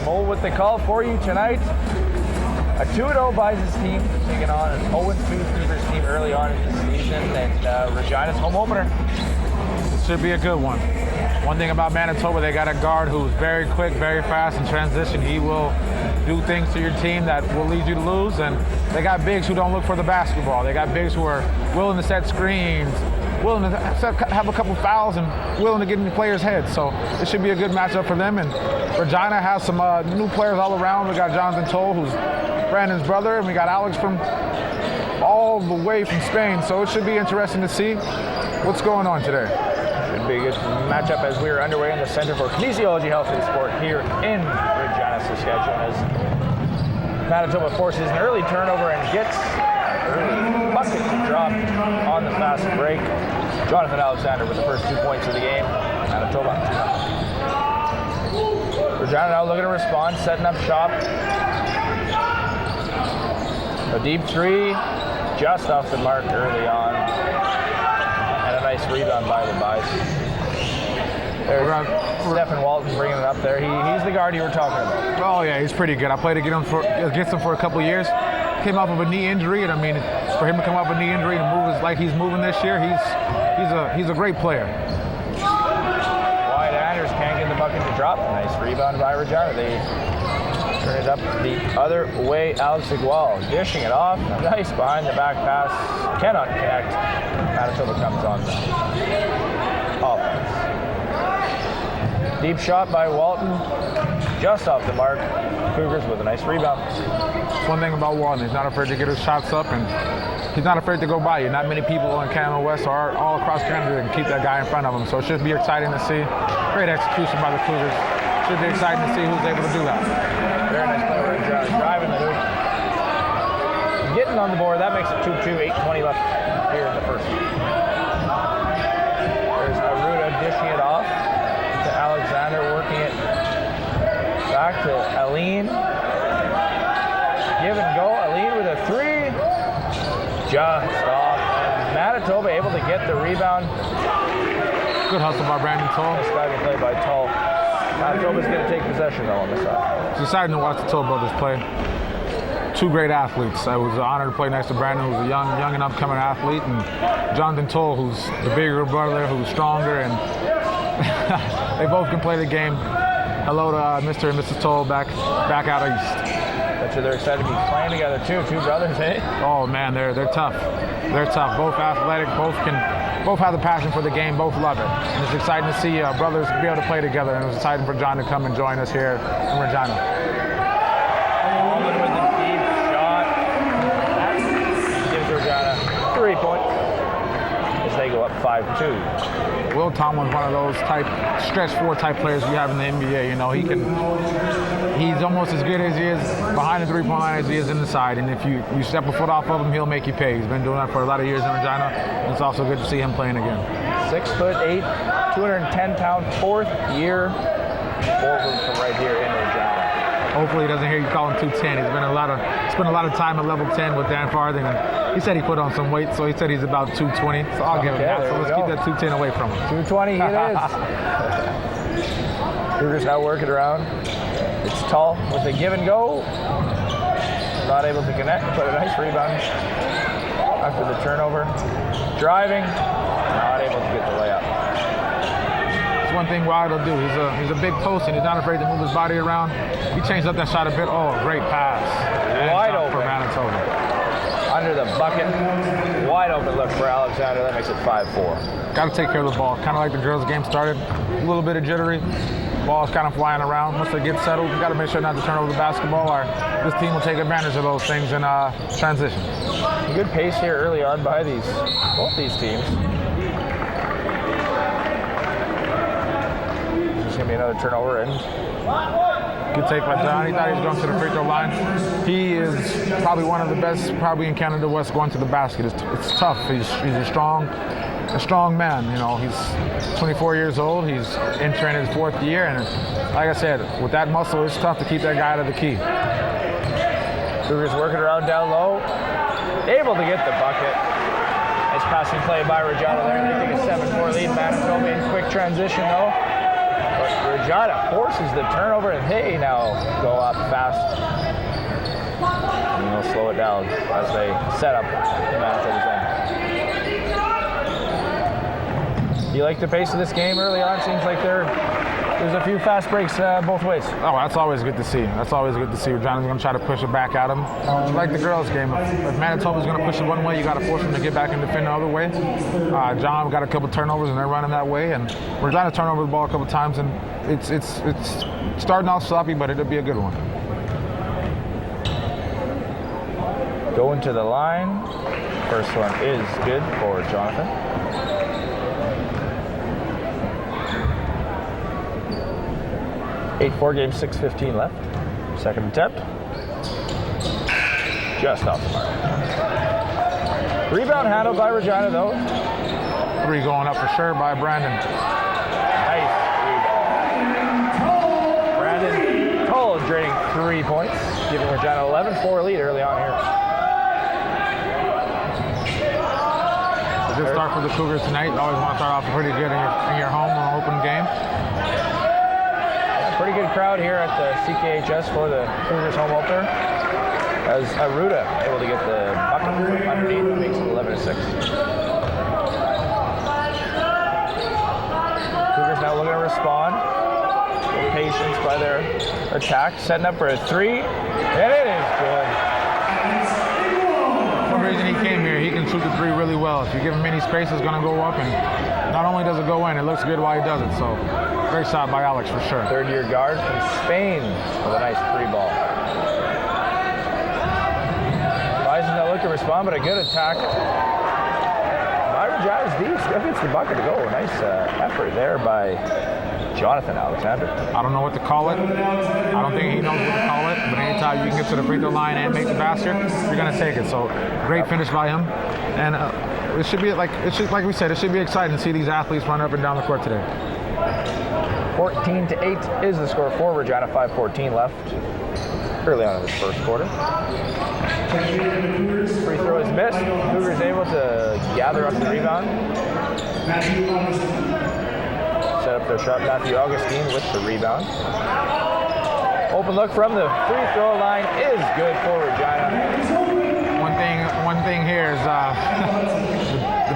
Tull with the call for you tonight. A 2-0 Bison's team taking on an 0-2 Cougars team early on in the season, and Regina's home opener. It should be a good one. One thing about Manitoba, they got a guard who's very quick, very fast in transition. He will do things to your team that will lead you to lose, and they got bigs who don't look for the basketball. They got bigs who are willing to set screens, willing to have a couple fouls, and willing to get in the players' heads. So it should be a good matchup for them. And Regina has some new players all around. We got Jonathan Tull, who's Brandon's brother, and we got Alex from all the way from Spain. So it should be interesting to see what's going on today. Should be a good matchup as we are underway in the Center for Kinesiology, Health and Sport here in Regina, Saskatchewan, as Manitoba forces an early turnover and gets early bucket to drop on the fast break. Jonathan Alexander with the first 2 points of the game. Manitoba 2-0. Regina now looking to respond, setting up shop. A deep three, just off the mark early on. And a nice rebound by the Bison. There's Stephen Walton bringing it up there. He's the guard you were talking about. Oh yeah, he's pretty good. I played against him for a couple years. Came off of a knee injury, and I mean, for him to come off a knee injury and move like he's moving this year, he's a great player. Wyatt Anders can't get the bucket to drop. Nice rebound by Regina. They turn it up the other way. Alex Igual dishing it off. Nice behind the back pass. Cannot connect. Manitoba comes on the offense. Deep shot by Walton. Just off the mark. Cougars with a nice rebound. One thing about Walton, he's not afraid to get his shots up, and he's not afraid to go by you. Not many people in Canada West or all across Canada can keep that guy in front of him. So it should be exciting to see. Great execution by the Cougars. Should be exciting to see who's able to do that. Very nice play right there. Driving the hoop. Getting on the board. That makes it 2-2, 8:20 left here in the first. There's Aruda dishing it off to Alexander, working it back to Aline. Give and go. Aline with a three. Just off. And Manitoba able to get the rebound. Good hustle by Brandon Tull. Nice diving play by Tull. Manitoba's going to take possession though on the side. It's exciting to watch the Tull brothers play. Two great athletes. I was honored to play next to Brandon, who's a young and upcoming athlete, and Jonathan Tull, who's the bigger brother, who's stronger, and they both can play the game. Hello to Mr. and Mrs. Tull back out east. Bet you they're excited to be playing together too. Two brothers, eh? Oh man, they're tough. They're tough. Both athletic. Both have the passion for the game. Both love it. And it's exciting to see brothers be able to play together. And it's exciting for John to come and join us here in Regina. With the deep shot, that gives Regina 3 points as they go up 5-2. Will Tomlin's one of those stretch four type players you have in the NBA. You know, he's almost as good as he is behind the three-point line as he is inside. And if you step a foot off of him, he'll make you pay. He's been doing that for a lot of years in Regina. And it's also good to see him playing again. 6'8", 210-pound, fourth year forward from right here in Regina. Hopefully he doesn't hear you call him 210. He's spent a lot of time at level 10 with Dan Farthing, and he said he put on some weight, so he said he's about 220. So I'll give him that. So let's keep that 210 away from him. 220 it is. Cougars now working around. It's Tull with a give and go. Not able to connect, but a nice rebound after the turnover. Driving, not able to get the layup. One thing Wyatt will do. He's a big post, and he's not afraid to move his body around. He changed up that shot a bit. Oh, great pass. Wide open for Manitoba. Under the bucket. Wide open look for Alexander. That makes it 5-4. Got to take care of the ball. Kind of like the girls' game started. A little bit of jittery. Ball's kind of flying around. Once they get settled, you got to make sure not to turn over the basketball, or this team will take advantage of those things in transition. Good pace here early on by both these teams. Going to be another turnover, and good take by John. He thought he was going to the free throw line. He is probably one of the best in Canada West going to the basket. It's tough. He's a strong man. You know, he's 24 years old. He's entering his fourth year, and like I said, with that muscle, it's tough to keep that guy out of the key. Cougars working around down low, able to get the bucket. Nice passing play by Regina there. They take a 7-4 lead. Manitoba in quick transition though. But Regina forces the turnover, and they now go up fast. And they'll slow it down as they set up the Manitoba's end. You like the pace of this game early on? Seems like there's a few fast breaks both ways. Oh, that's always good to see. That's always good to see. Regina's going to try to push it back at them. Like the girls' game, if Manitoba's going to push it one way, you got to force them to get back and defend the other way. John got a couple turnovers, and they're running that way. And Regina turned over the ball a couple times, and it's starting off sloppy, but it'll be a good one. Going to the line. First one is good for Jonathan. Eight-4 game, 6:15 left. Second attempt. Just off the mark. Rebound handled by Regina, though. Three going up for sure by Brandon. Nice rebound. Brandon Tull draining 3 points, giving Regina 11-4 lead early on here. A good start for the Cougars tonight. You always want to start off pretty good in your home on an open game. Pretty good crowd here at the CKHS for the Cougars home opener. As Aruda able to get the bucket from underneath, it makes it 11-6. Cougars now looking to respond. With patience by their attack, setting up for a three, and it is good. For the reason he came here, he can shoot the three really well. If you give him any space, it's going to go up, and not only does it go in, it looks good while he does it. So, great shot by Alex for sure. Third-year guard from Spain with a nice three ball. Bison not looking to respond, but a good attack by Regina's D. Still gets the bucket to go. Nice effort there by Jonathan Alexander. I don't know what to call it. I don't think he knows what to call it. But anytime you can get to the free throw line and make the basket, you're going to take it. So great finish by him. And it should be like we said, it should be exciting to see these athletes run up and down the court today. 14-8 is the score for Regina. 5:14 left early on in this first quarter. Free throw is missed. Cougars able to gather up the rebound. Set up their shot. Matthew Augustine with the rebound. Open look from the free throw line is good for Regina. One thing here is the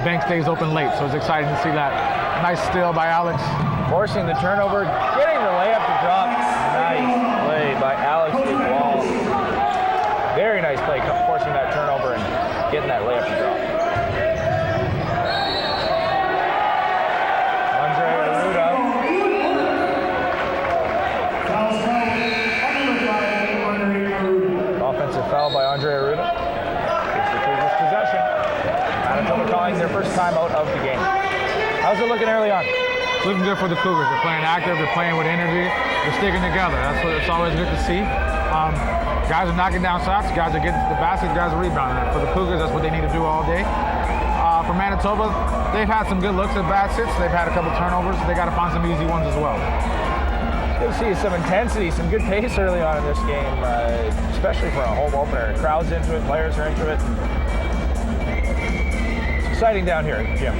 bank stays open late, so it's exciting to see that. Nice steal by Alex. Forcing the turnover, getting the layup to drop. Nice play by Alex Igual. Very nice play, forcing that turnover and getting that layup to drop. Andre Aruda. Offensive foul by Andre Aruda. Gives the Cougars possession. Manitoba calling their first timeout of the game. How's it looking early on? It's looking good for the Cougars. They're playing active. They're playing with energy. They're sticking together. That's what it's always good to see. Guys are knocking down shots. Guys are getting to the basket. Guys are rebounding. For the Cougars, that's what they need to do all day. For Manitoba, they've had some good looks at baskets. They've had a couple turnovers. They got to find some easy ones as well. You'll see some intensity, some good pace early on in this game, especially for a home opener. Crowds into it, players are into it. It's exciting down here, Jim.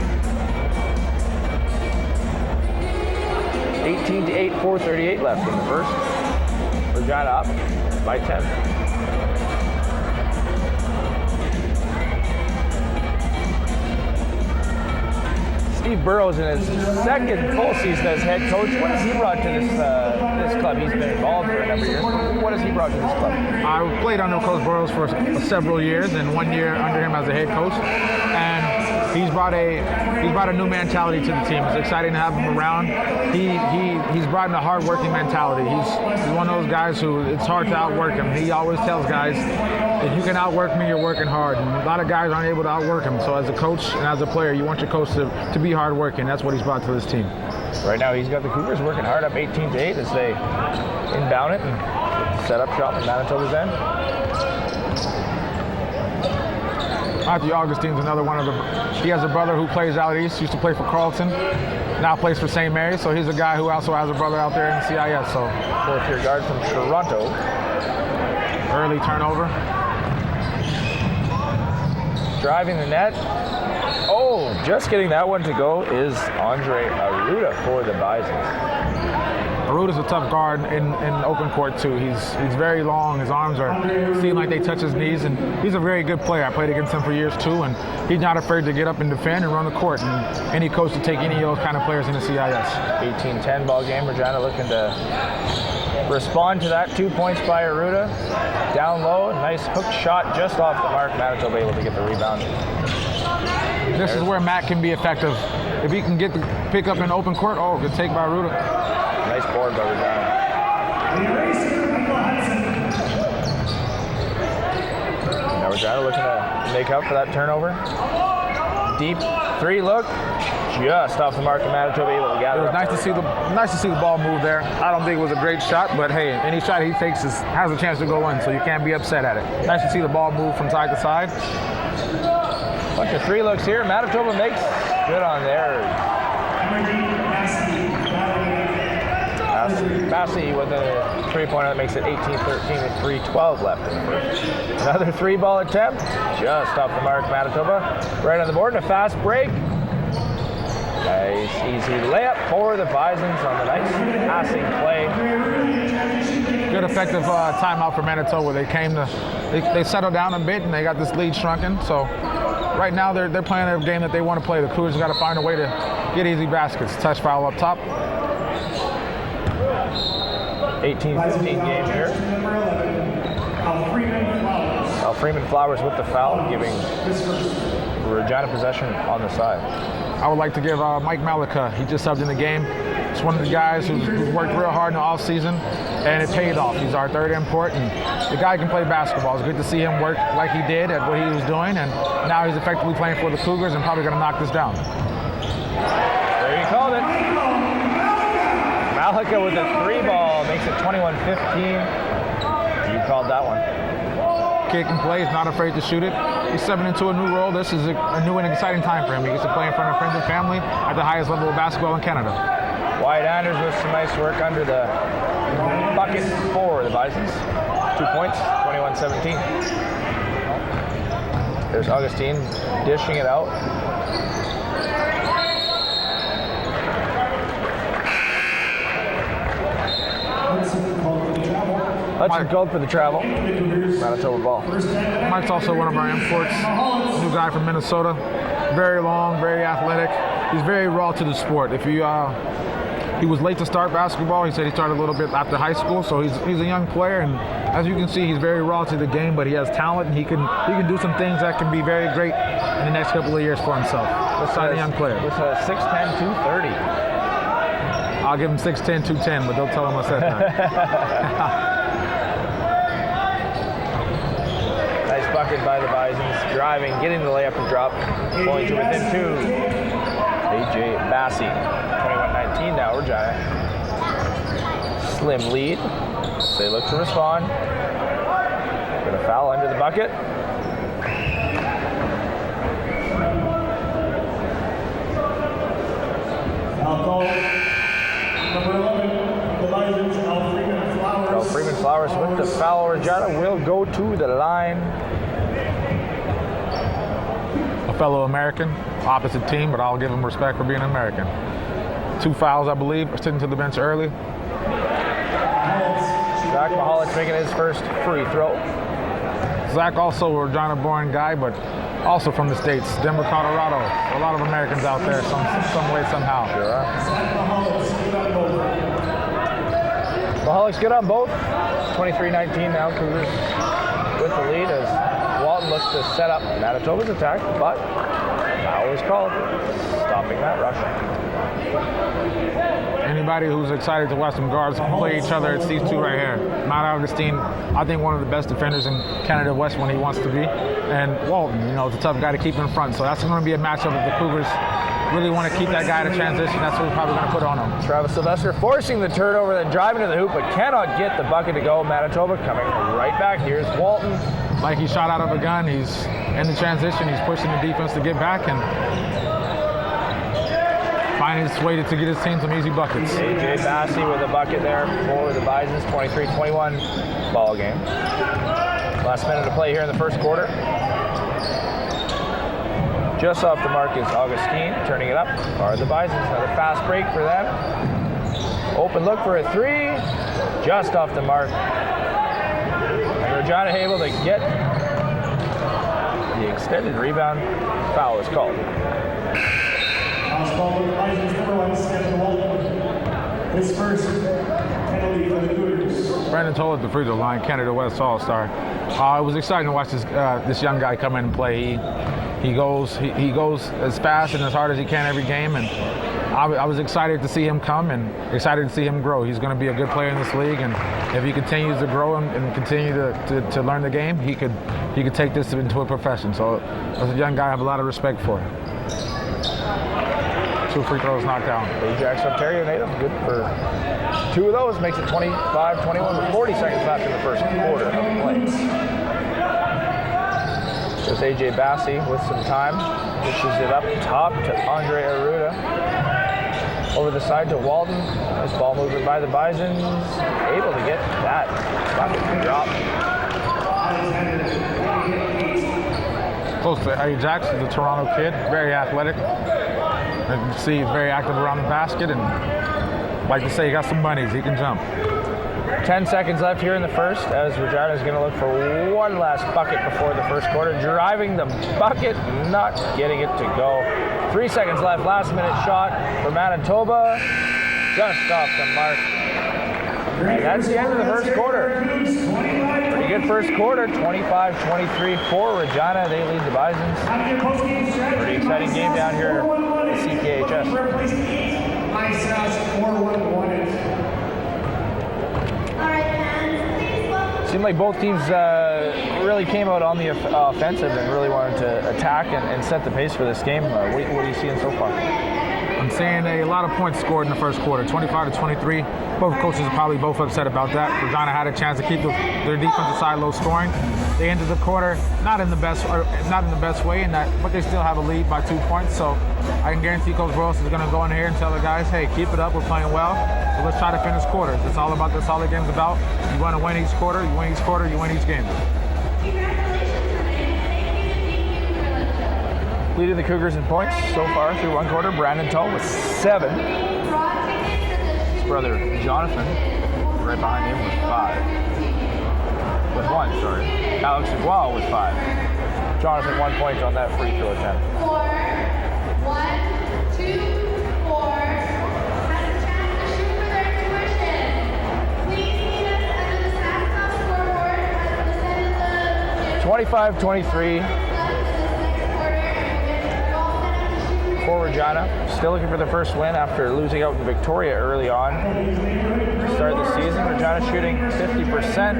18-8, 4:38 left in the first. Regina up by 10. Steve Burrows in his second full season as head coach. What has he brought to this club? He's been involved for a number of years. What has he brought to this club? I played under Coach Burrows for several years, and 1 year under him as a head coach. And he's brought a new mentality to the team. It's exciting to have him around. He's brought in a hard-working mentality. He's one of those guys who it's hard to outwork him. He always tells guys, if you can outwork me, you're working hard. And a lot of guys aren't able to outwork him. So as a coach and as a player, you want your coach to be hardworking. That's what he's brought to this team. Right now, he's got the Cougars working hard up 18-8 as they inbound it and set up shop at Manitoba's end. Matthew Augustine's another one of the. He has a brother who plays out east. Used to play for Carleton. Now plays for St. Mary's. So he's a guy who also has a brother out there in the CIS. So fourth-year guard from Toronto. Early turnover. Driving the net. Oh, just getting that one to go is Andre Aruda for the Bisons. Aruta's a tough guard in open court too. He's very long. His arms seem like they touch his knees, and he's a very good player. I played against him for years too, and he's not afraid to get up and defend and run the court. And any coach to take any of those kind of players in the CIS. 18-10 ball game. Regina looking to respond to that. 2 points by Aruta. Down low, nice hook shot just off the mark. Manitoba able to get the rebound. This is where Matt can be effective. If he can get the pick up in open court, good take by Aruta. Nice board by Regina. Now Regina looking to make up for that turnover. Deep three look. Just off the mark, and Manitoba able to gather. It was nice to see the ball move there. I don't think it was a great shot, but hey, any shot he takes has a chance to go in, so you can't be upset at it. Nice to see the ball move from side to side. Bunch of three looks here. Manitoba makes good on there. Massey with a three-pointer that makes it 18-13 with 3:12 left in the first. Another three-ball attempt, just off the mark. Manitoba right on the board, and a fast break. Nice easy layup for the Bisons on the nice passing play. Good effective timeout for Manitoba. They settled down a bit and they got this lead shrunken. So right now they're playing a game that they want to play. The Cougars got to find a way to get easy baskets. Touch foul up top. 18-15 game here. Freeman Flowers with the foul, giving Regina possession on the side. I would like to give Mike Malecha. He just subbed in the game. He's one of the guys who's worked real hard in the offseason, and it paid off. He's our third import, and the guy can play basketball. It's good to see him work like he did at what he was doing, and now he's effectively playing for the Cougars and probably going to knock this down. There you called it. Malecha with a three ball makes it 21-15. You called that one. Kid can play. He's not afraid to shoot it. He's stepping into a new role. This is a new and exciting time for him. He gets to play in front of friends and family at the highest level of basketball in Canada. Wyatt Anders with some nice work under the bucket for the Bisons. 2 points, 21-17. There's Augustine dishing it out. Hudson called for the travel. Manitoba ball. Mike's also one of our imports. New guy from Minnesota. Very long, very athletic. He's very raw to the sport. If he was late to start basketball. He said he started a little bit after high school, so he's a young player, and as you can see, he's very raw to the game, but he has talent, and he can do some things that can be very great in the next couple of years for himself. Exciting young player. With a 6'10", 230. I'll give him 6'10", 210, but don't tell him I said that. Nice bucket by the Bisons. Driving, getting the layup and drop. Going to within two. A.J. Bassey. 21-19 now, Regina. Slim lead. They look to respond. Got a foul under the bucket. Foul call. Number 11, the Bisons, Freeman Flowers. Freeman Flowers with the foul. Regina will go to the line. A fellow American, opposite team, but I'll give him respect for being an American. 2 fouls, I believe, sitting to the bench early. Zach Mihalicz making his first free throw. Zach also a Regina-born guy, but also from the States, Denver, Colorado. A lot of Americans out there, some way, somehow. Sure are. Mihalicz good on both. 23-19 now, Cougars with the lead as Walton looks to set up Manitoba's attack, but foul is called, stopping that rush. Anybody who's excited to watch some guards play each other, it's these two right here. Matt Augustine, I think one of the best defenders in Canada West when he wants to be. And Walton, is a tough guy to keep in front. So that's going to be a matchup if the Cougars really want to keep that guy to transition. That's what we're probably going to put on him. Travis Sylvester forcing the turnover, then driving to the hoop, but cannot get the bucket to go. Manitoba coming right back. Here's Walton. Like he shot out of a gun. He's in the transition. He's pushing the defense to get back and finding his way to get his team some easy buckets. A.J. Bassey with a bucket there for the Bisons. 23-21 ball game. Last minute to play here in the first quarter. Just off the mark is Augustine, turning it up are the Bisons. Another fast break for them. Open look for a three, just off the mark. And Regina able to get the extended rebound. Foul is called. House ball with Bison's number 1, Stephen Walton. His first penalty for the Cougars. Brandon Tull at the free throw line, Canada West All-Star. It was exciting to watch this young guy come in and play. He goes as fast and as hard as he can every game, and I was excited to see him come and excited to see him grow. He's going to be a good player in this league, and if he continues to grow and continue to learn the game, he could take this into a profession. So as a young guy, I have a lot of respect for him. 2 free throws knocked down. Ajax Ontario native, good for 2 of those, makes it 25-21 with 40 seconds left in the first quarter of play. There's AJ Bassi with some time, dishes it up top to Andre Arruda. Over the side to Walden. Nice ball movement by the Bisons. Able to get that bucket to drop. Close to Ajax, he's a Toronto kid, very athletic. You can see he's very active around the basket, and like to say, he got some bunnies, he can jump. 10 seconds left here in the first, as Regina is going to look for one last bucket before the first quarter. Driving the bucket, not getting it to go. 3 seconds left, last minute shot for Manitoba. Just off the mark. And that's the end of the first quarter. Pretty good first quarter, 25-23 for Regina. They lead the Bisons. Pretty exciting game down here at CKHS. Seemed like both teams really came out on the offensive and really wanted to attack and set the pace for this game. What are you seeing so far? I'm seeing a lot of points scored in the first quarter, 25-23. Both coaches are probably both upset about that. Regina had a chance to keep their defensive side low scoring. They ended the quarter not in the best way, but they still have a lead by 2 points. So I can guarantee Coach Ross is going to go in here and tell the guys, hey, keep it up, we're playing well. So let's try to finish quarters. That's all the game's about. You want to win each quarter, you win each quarter, you win each game. Leading the Cougars in points so far through one quarter, Brandon Tull with 7. His brother Jonathan right behind him with 5. With 1, sorry. Alex Igual with 5. Jonathan 1 point on that free throw attempt. 4, 1, 2, 4. Has a chance to shoot for their tuition. Please meet us under the SASCO scoreboard at the end of the 25-23 for Regina. Still looking for the first win after losing out in Victoria early on to start the season. Regina shooting 50%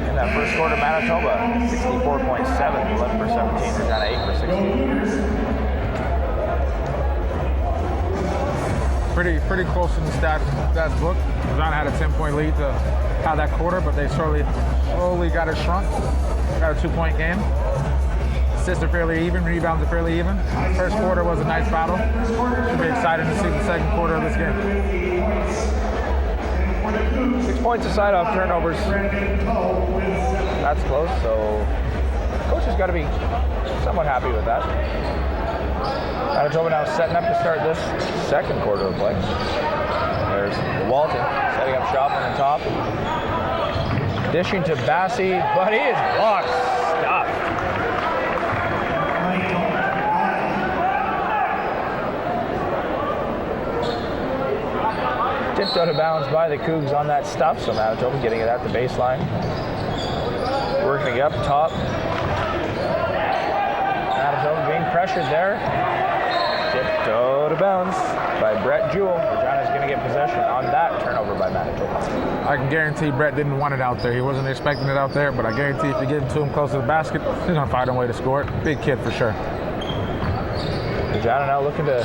in that first quarter. Manitoba 64.7, 11 for 17. Regina 8 for 16. Pretty close in the stats book. Regina had a 10-point lead to have that quarter, but they slowly got it shrunk. Got a 2-point game. Assists are fairly even, rebounds are fairly even. First quarter was a nice battle. Should be excited to see the second quarter of this game. 6 points aside off turnovers. That's close, so coach has got to be somewhat happy with that. Manitoba now setting up to start this second quarter of play. There's Walton setting up shop on the top. Dishing to Bassi, but he is blocked. Stop. Tipped out of bounds by the Cougs on that stuff, so Manitoba getting it at the baseline. Working up top. Manitoba being pressured there. Tipped out of bounds by Brett Jewell. Regina's going to get possession on that turnover by Manitoba. I can guarantee Brett didn't want it out there. He wasn't expecting it out there, but I guarantee if you get it to him close to the basket, he's going to find a way to score it. Big kid for sure. Regina now looking to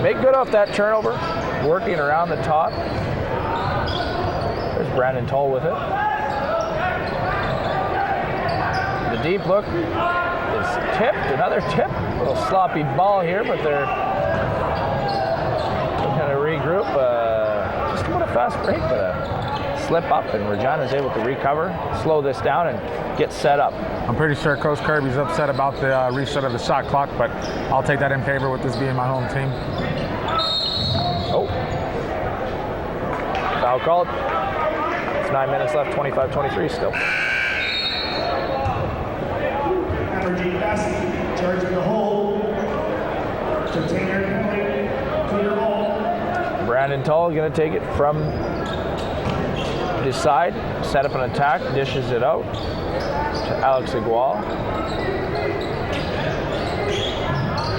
make good off that turnover. Working around the top. There's Brandon Tull with it. The deep look is tipped. Another tip. A little sloppy ball here, but they're going to regroup. Just about a fast break, but a slip up, and Regina is able to recover, slow this down, and get set up. I'm pretty sure Coach Kirby's upset about the reset of the shot clock, but I'll take that in favor with this being my home team. Oh. Foul called. It's 9 minutes left, 25-23 still. Regina Bassey, charging the hole. Container penalty, clear ball. Brandon Tull going to take it from his side, set up an attack, dishes it out to Alex Igual.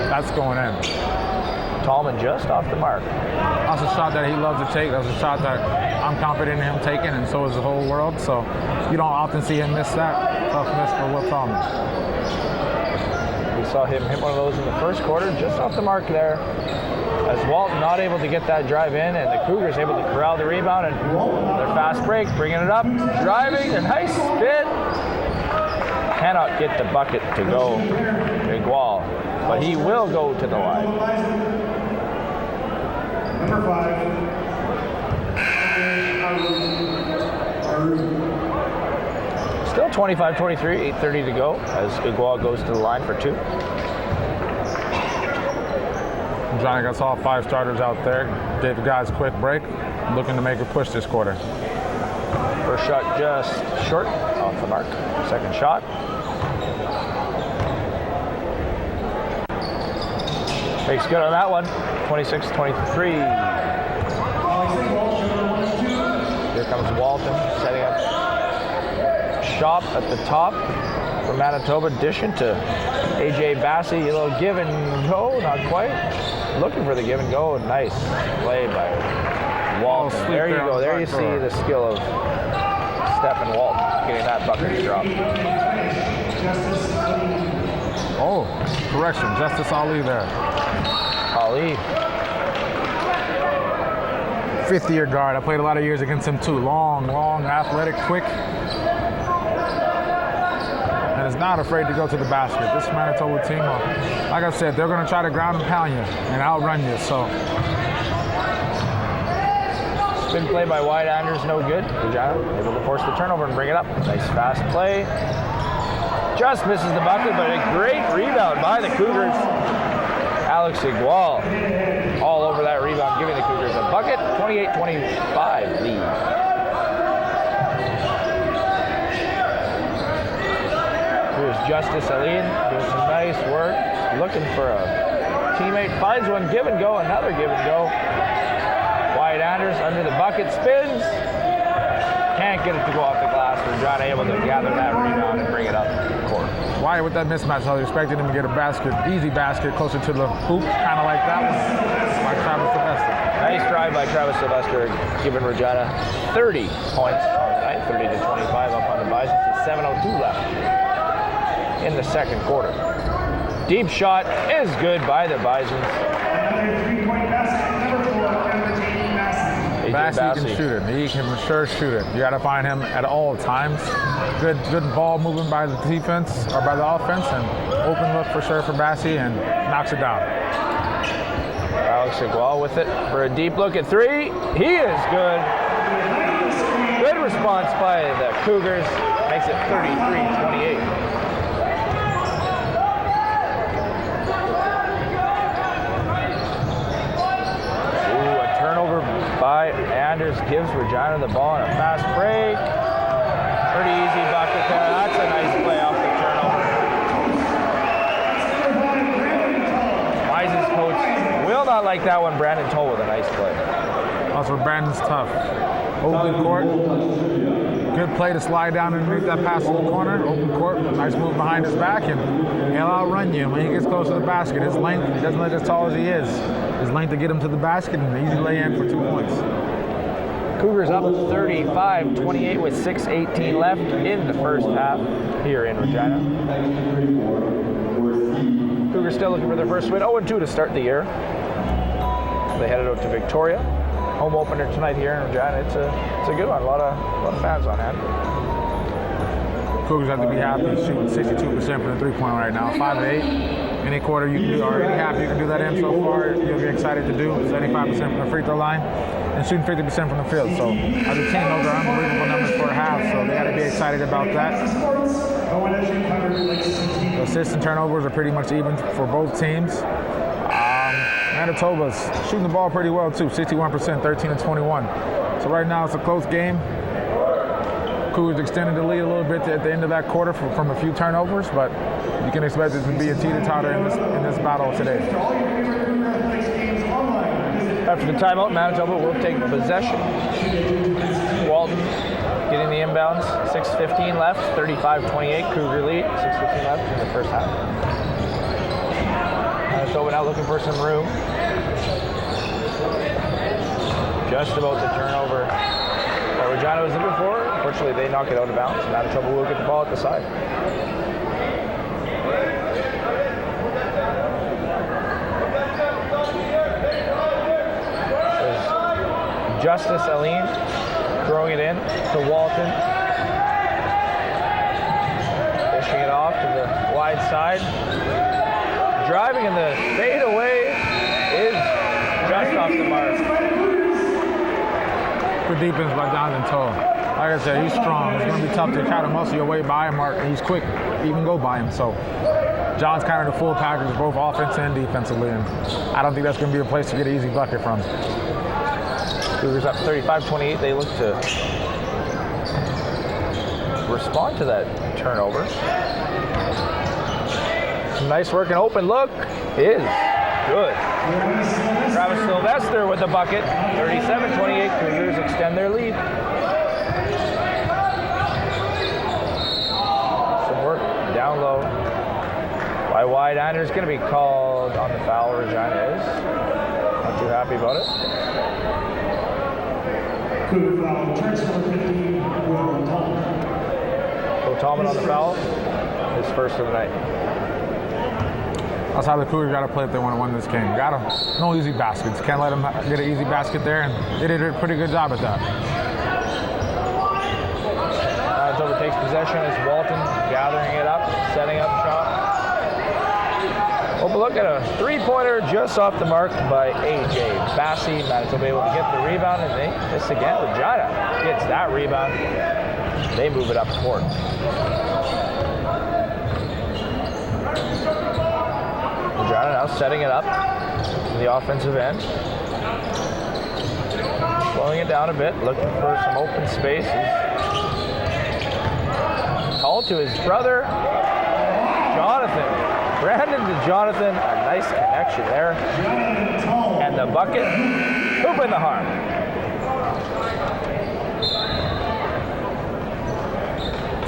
That's going in. Tallman just off the mark. That's a shot that he loves to take. That's a shot that I'm confident in him taking, and so is the whole world. So you don't often see him miss that. Tough miss for Will Tallman. We saw him hit one of those in the first quarter, just off the mark there. As Walton not able to get that drive in, and the Cougars able to corral the rebound, and their fast break, bringing it up, driving, a nice spin. Cannot get the bucket to go to Igual, but he will go to the line. Number 5. Still 25-23, 8:30 to go, as Igual goes to the line for 2. Johnny got all 5 starters out there. Gave the guys a quick break. Looking to make a push this quarter. First shot just short, off the mark. Second shot. Takes good on that one. 26-23. Here comes Walton setting up shop at the top for Manitoba. Dishing to AJ Bassey. A little give and go, not quite. Looking for the give and go. Nice play by Walton. Oh, There you there go. on There you the see back door. the skill of Stephen Walton getting that bucket to drop. Oh, correction. Justice Ali there. Ali. 5th-year guard. I played a lot of years against him too. Long, athletic, quick. And is not afraid to go to the basket. This Manitoba team, like I said, they're going to try to ground and pound you and outrun you. So Spin play by Wyatt Anders, no good. Regina able to force the turnover and bring it up. Nice fast play. Just misses the bucket, but a great rebound by the Cougars. Alex Igual all over that rebound, giving the Cougars a bucket. 28-25 lead. Here's Justice Aline doing some nice work, looking for a teammate. Finds one, give and go, another give and go. Wyatt Anders under the bucket, spins. Can't get it to go off the glass. Regina able to gather that rebound and bring it up court. Wyatt with that mismatch, I was expecting him to get a basket, easy basket, closer to the hoop, kind of like that one, by Travis Sylvester. Nice drive by Travis Sylvester, giving Regina 30 points on the night, 30-25 up on the Bisons, with 7:02 left in the second quarter. Deep shot is good by the Bisons. Another 3-point basket, number 4, Regina Bassey. Bassey can shoot it. He can for sure shoot it. You got to find him at all times. Good ball movement by the defense or by the offense, and open look for sure for Bassey, and knocks it down. Alex Igual with it for a deep look at 3. He is good. Good response by the Cougars. Makes it 33-28. By Anders gives Regina the ball in a fast break. Pretty easy bucket there. That's a nice play off the turnover. Bison's coach will not like that one. Brandon Tull with a nice play. Also, Brandon's tough. Open court. Good play to slide down underneath that pass in the corner. Open court. Nice move behind his back, and he'll outrun you. When he gets close to the basket, his length, he doesn't look as tall as he is. His length to get him to the basket, and an easy lay in for 2 points. Cougars up 35-28 with 6:18 left in the first half here in Regina. Cougars still looking for their first win. 0-2 to start the year. They headed out to Victoria. Home opener tonight here in Regina. It's a good one. A lot of fans on hand. Cougars have to be happy shooting 62% from the three-point right now. 5 of 8. Any quarter you can do, or any half you can do that in so far, you'll be excited to do. 75% from the free throw line and shooting 50% from the field. So as a team, those are unbelievable numbers for a half. So they got to be excited about that. The assists and turnovers are pretty much even for both teams. Manitoba's shooting the ball pretty well too, 61%, 13-21. So right now it's a close game. Cougs extended the lead a little bit at the end of that quarter from a few turnovers, but you can expect it to be a teeter-totter in this battle today. After the timeout, Manitoba will take possession. Walton getting the inbounds. 6:15 left, 35-28. Cougar lead. 6:15 left in the first half. Manitoba now looking for some room. Just about to turn over what Regina was looking for. Unfortunately, they knock it out of bounds. Manitoba will get the ball at the side. There's Justice Aline throwing it in to Walton. Pushing it off to the wide side. Driving in the fadeaway is just off the mark. Good defense by Jonathan Tull. Like I said, he's strong. It's going to be tough to try to muscle your way by him, and he's quick. Even go by him. So John's kind of the full package, both offense and defensively, and I don't think that's going to be a place to get an easy bucket from. Cougars up 35-28. They look to respond to that turnover. Some nice work and open look is good. Travis Sylvester with the bucket. 37-28. Cougars extend their lead. Some work down low by Wide Anders. Going to be called on the foul. Regina is not too happy about it. Cougar foul, turns number 15, Will Tull. Tallman on the foul. His first of the night. That's how the Cougars got to play if they want to win this game. No easy baskets. Can't let them get an easy basket there, and they did a pretty good job at that. Manitoba takes possession as Walton gathering it up, setting up shot. Oh, but look at a three-pointer just off the mark by A.J. Bassi. Manitoba able to get the rebound, and they miss again. Regina gets that rebound. They move it up court. Regina now setting it up in the offensive end. Slowing it down a bit, looking for some open spaces. Call to his brother, Jonathan. Brandon to Jonathan, a nice connection there. And the bucket, hoop in the harm.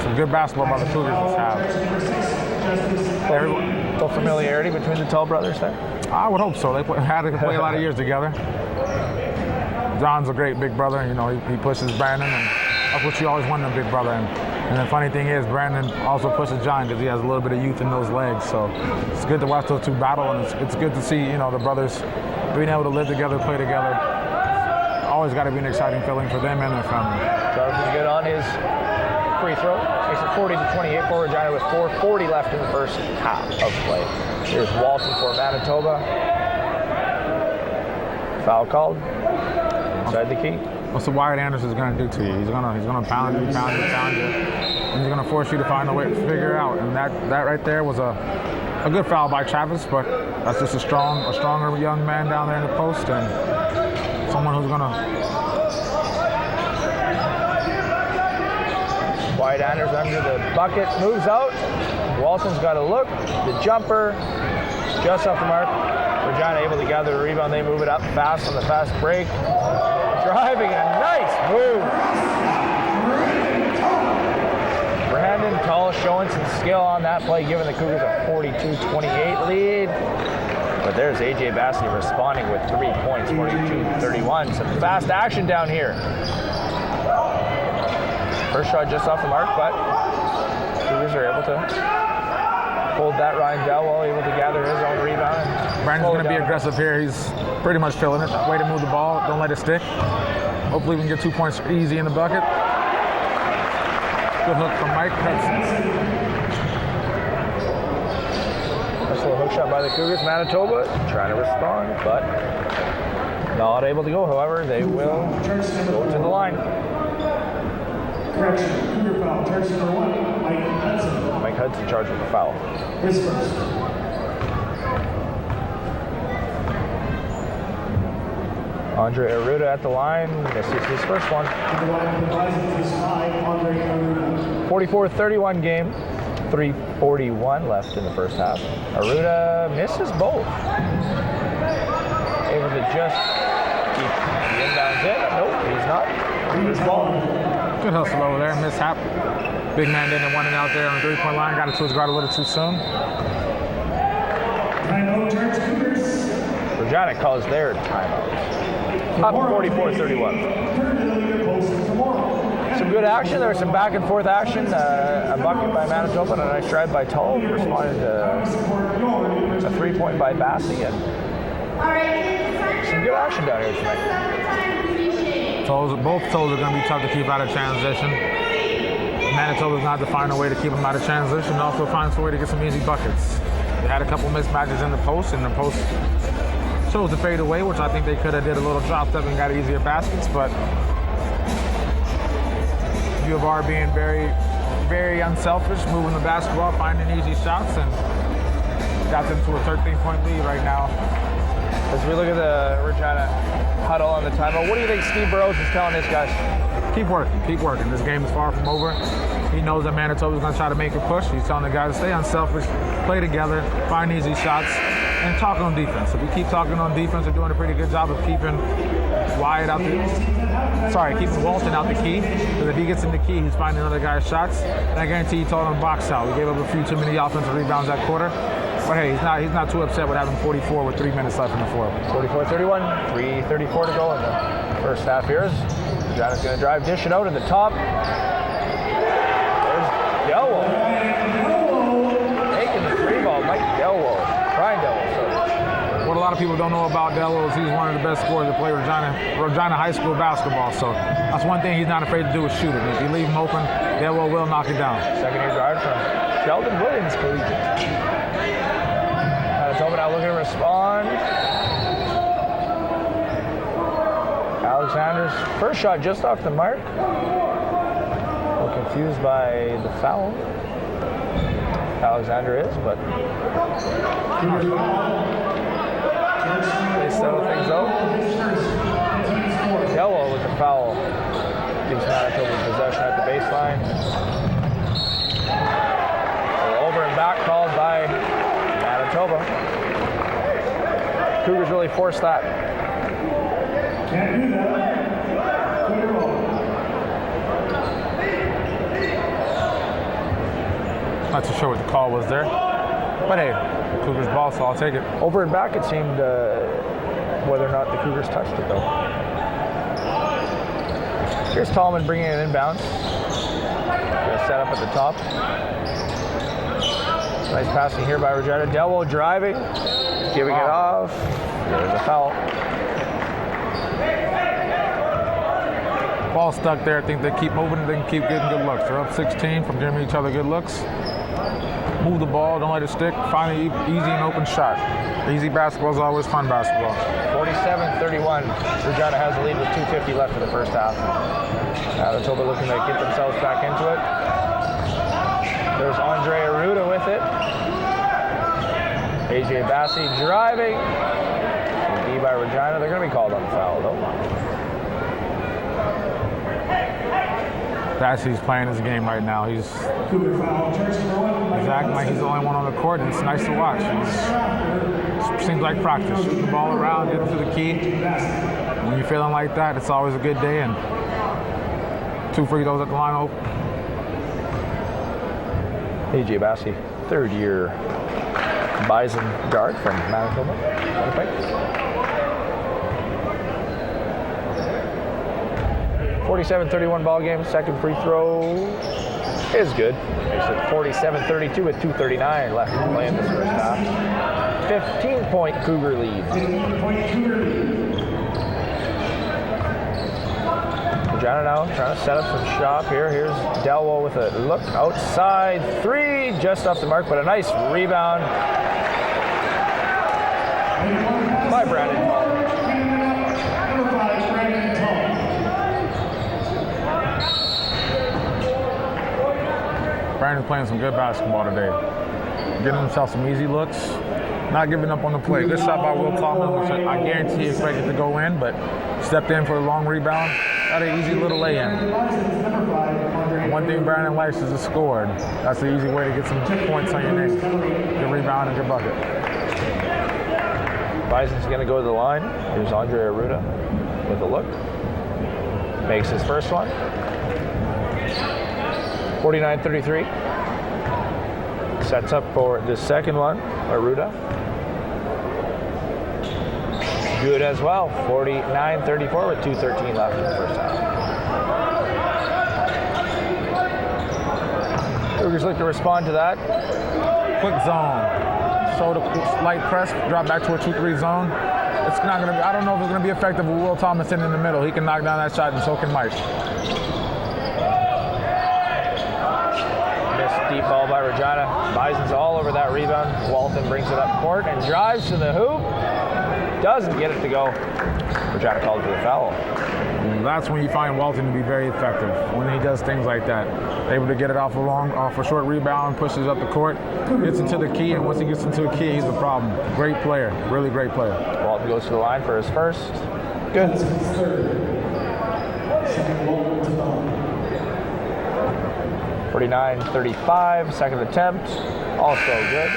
Some good basketball by the Cougars this half. Little familiarity between the Tull brothers there? I would hope so. They had to play a lot of years together. John's a great big brother. You know, he pushes Brandon, and that's what you always want in a big brother. And the funny thing is, Brandon also pushes John because he has a little bit of youth in those legs. So it's good to watch those two battle, and it's good to see, you know, the brothers being able to live together, play together. Always got to be an exciting feeling for them and their family. Jonathan's good on his free throw. Makes it 40-28 for Regina with 4:40 left in the first half of play. Here's Walton for Manitoba. Foul called inside the key. What's the Wyatt Anderson going to do to you? He's gonna pound you. And he's gonna force you to find a way to figure it out. And that right there was a good foul by Travis, but that's just a stronger young man down there in the post, and someone who's gonna. Wyatt Anderson under the bucket, moves out. Walton's got a look. The jumper just off the mark. Regina able to gather the rebound. They move it up fast on the fast break. Driving a nice move. Brandon Tull showing some skill on that play, giving the Cougars a 42-28 lead. But there's A.J. Bassi responding with 3 points, 42-31. Some fast action down here. First shot just off the mark, but Cougars are able to hold that. Ryan Delwell able to gather his own rebound. Brandon's going to be aggressive here. He's pretty much feeling it. Way to move the ball. Don't let it stick. Hopefully we can get 2 points easy in the bucket. Good hook from Mike Hudson. Nice little hook shot by the Cougars. Manitoba trying to respond, but not able to go. However, they will go to the line. Correction, Cougar foul, turns number 1, Mike Hudson. Mike Hudson charged with the foul. His first. Andre Arruda at the line, misses his first one. 44-31 game, 3:41 left in the first half. Arruda misses both. Able to just keep the inbounds in. Nope, he's not. He's ball. Good hustle over there, mishap. Big man didn't want it out there on the three-point line. Got it to his guard a little too soon. Regina calls their timeout. Up 44-31. Some good action. There was some back and forth action. A bucket by Manitoba and a nice drive by Tull. Responded to a 3-point by Bassey. And some good action down here tonight. Both Tulls are going to be tough to keep out of transition. Manitoba's not to find a way to keep them out of transition. And also finds a way to get some easy buckets. They had a couple mismatches in the post, and the post chose to fade away, which I think they could have did a little drop step and got easier baskets, but U of R being very, very unselfish, moving the basketball, finding easy shots, and got them to a 13-point lead right now. As we look at the Regina huddle on the timeout, what do you think Steve Burrows is telling his guys? Keep working, keep working. This game is far from over. He knows that Manitoba's going to try to make a push. He's telling the guys to stay unselfish, play together, find easy shots, and talk on defense. If we keep talking on defense, they're doing a pretty good job of keeping keeping Walton out the key. Because if he gets in the key, he's finding other guys' shots. And I guarantee he told him box out. We gave up a few too many offensive rebounds that quarter. But hey, he's not too upset with having 44 with 3 minutes left in the fourth. 44-31, 3:34 to go in the first half here. Regina's going to drive, dish it out to the top. There's Delwell. Taking the three ball, Mike Delwell. Brian Delwell, sorry. What a lot of people don't know about Delwell is he's one of the best scorers to play Regina High School basketball. So that's one thing he's not afraid to do is shoot it. If you leave him open, Delwell will knock it down. Second year guard from Sheldon Williams Collegiate. Manitoba now looking to respond. Alexander's first shot just off the mark. A little confused by the foul. Alexander is, but they settle things out. Delwell with the foul. Gives Manitoba possession at the baseline. Over and back called by Manitoba. Cougars really forced that. Can't do that. Not too sure what the call was there. But hey, Cougars ball, so I'll take it. Over and back, it seemed whether or not the Cougars touched it, though. Here's Tallman bringing it inbounds. Gonna set up at the top. Nice passing here by Regina. Delwell driving, giving it off. There's a foul. Ball stuck there. I think they keep moving and they can keep getting good looks. They're up 16 from giving each other good looks. Move the ball, don't let it stick. Find an easy and open shot. Easy basketball is always fun basketball. 47-31. Regina has the lead with 2:50 left in the first half. Manitoba looking to get themselves back into it. There's Andre Arruda with it. AJ Bassey driving. D by Regina. They're going to be called on the foul, though. Bassey's playing his game right now. He's acting like he's the only one on the court, and it's nice to watch. It seems like practice. Shoot the ball around, get into the key. When you're feeling like that, it's always a good day, and 2 free throws at the line open. AJ Bassey, third-year Bison guard from Manitoba. Winnipeg. 47-31 ball game. Second free throw is good. Makes it 47-32 with 2:39 left to play in this first half. 15-point Cougar lead. Regina now trying to set up some shop here. Here's Delwell with a look outside three, just off the mark, but a nice rebound by Brandon Tull. Brandon's playing some good basketball today. Getting himself some easy looks. Not giving up on the play. Good shot by Will Tallman, which I guarantee he expected to go in, but Stepped in for a long rebound. Got an easy little lay-in. One thing Brandon likes is to score. That's the easy way to get some points on your name. Good rebound and good bucket. Bison's going to go to the line. Here's Andre Arruda with a look. Makes his first one. 49-33. Sets up for the second one, Arruda. Good as well. 49-34 with 2:13 left in the first half. Cougars look to respond to that. Quick zone. Show the light press, drop back to a 2-3 zone. It's not going to be, I don't know if it's going to be effective with Will Thomas in the middle. He can knock down that shot and so can Mike. Missed deep ball by Regina. Bison's all over that rebound. Walton brings it up court and drives to the hoop. Doesn't get it to go. Regina called for the foul. That's when you find Walton to be very effective, when he does things like that. Able to get it off a short rebound, pushes up the court, gets into the key, and once he gets into a key, he's a problem. Great player, really great player. Walton goes to the line for his first. Good. 49-35, second attempt, also good.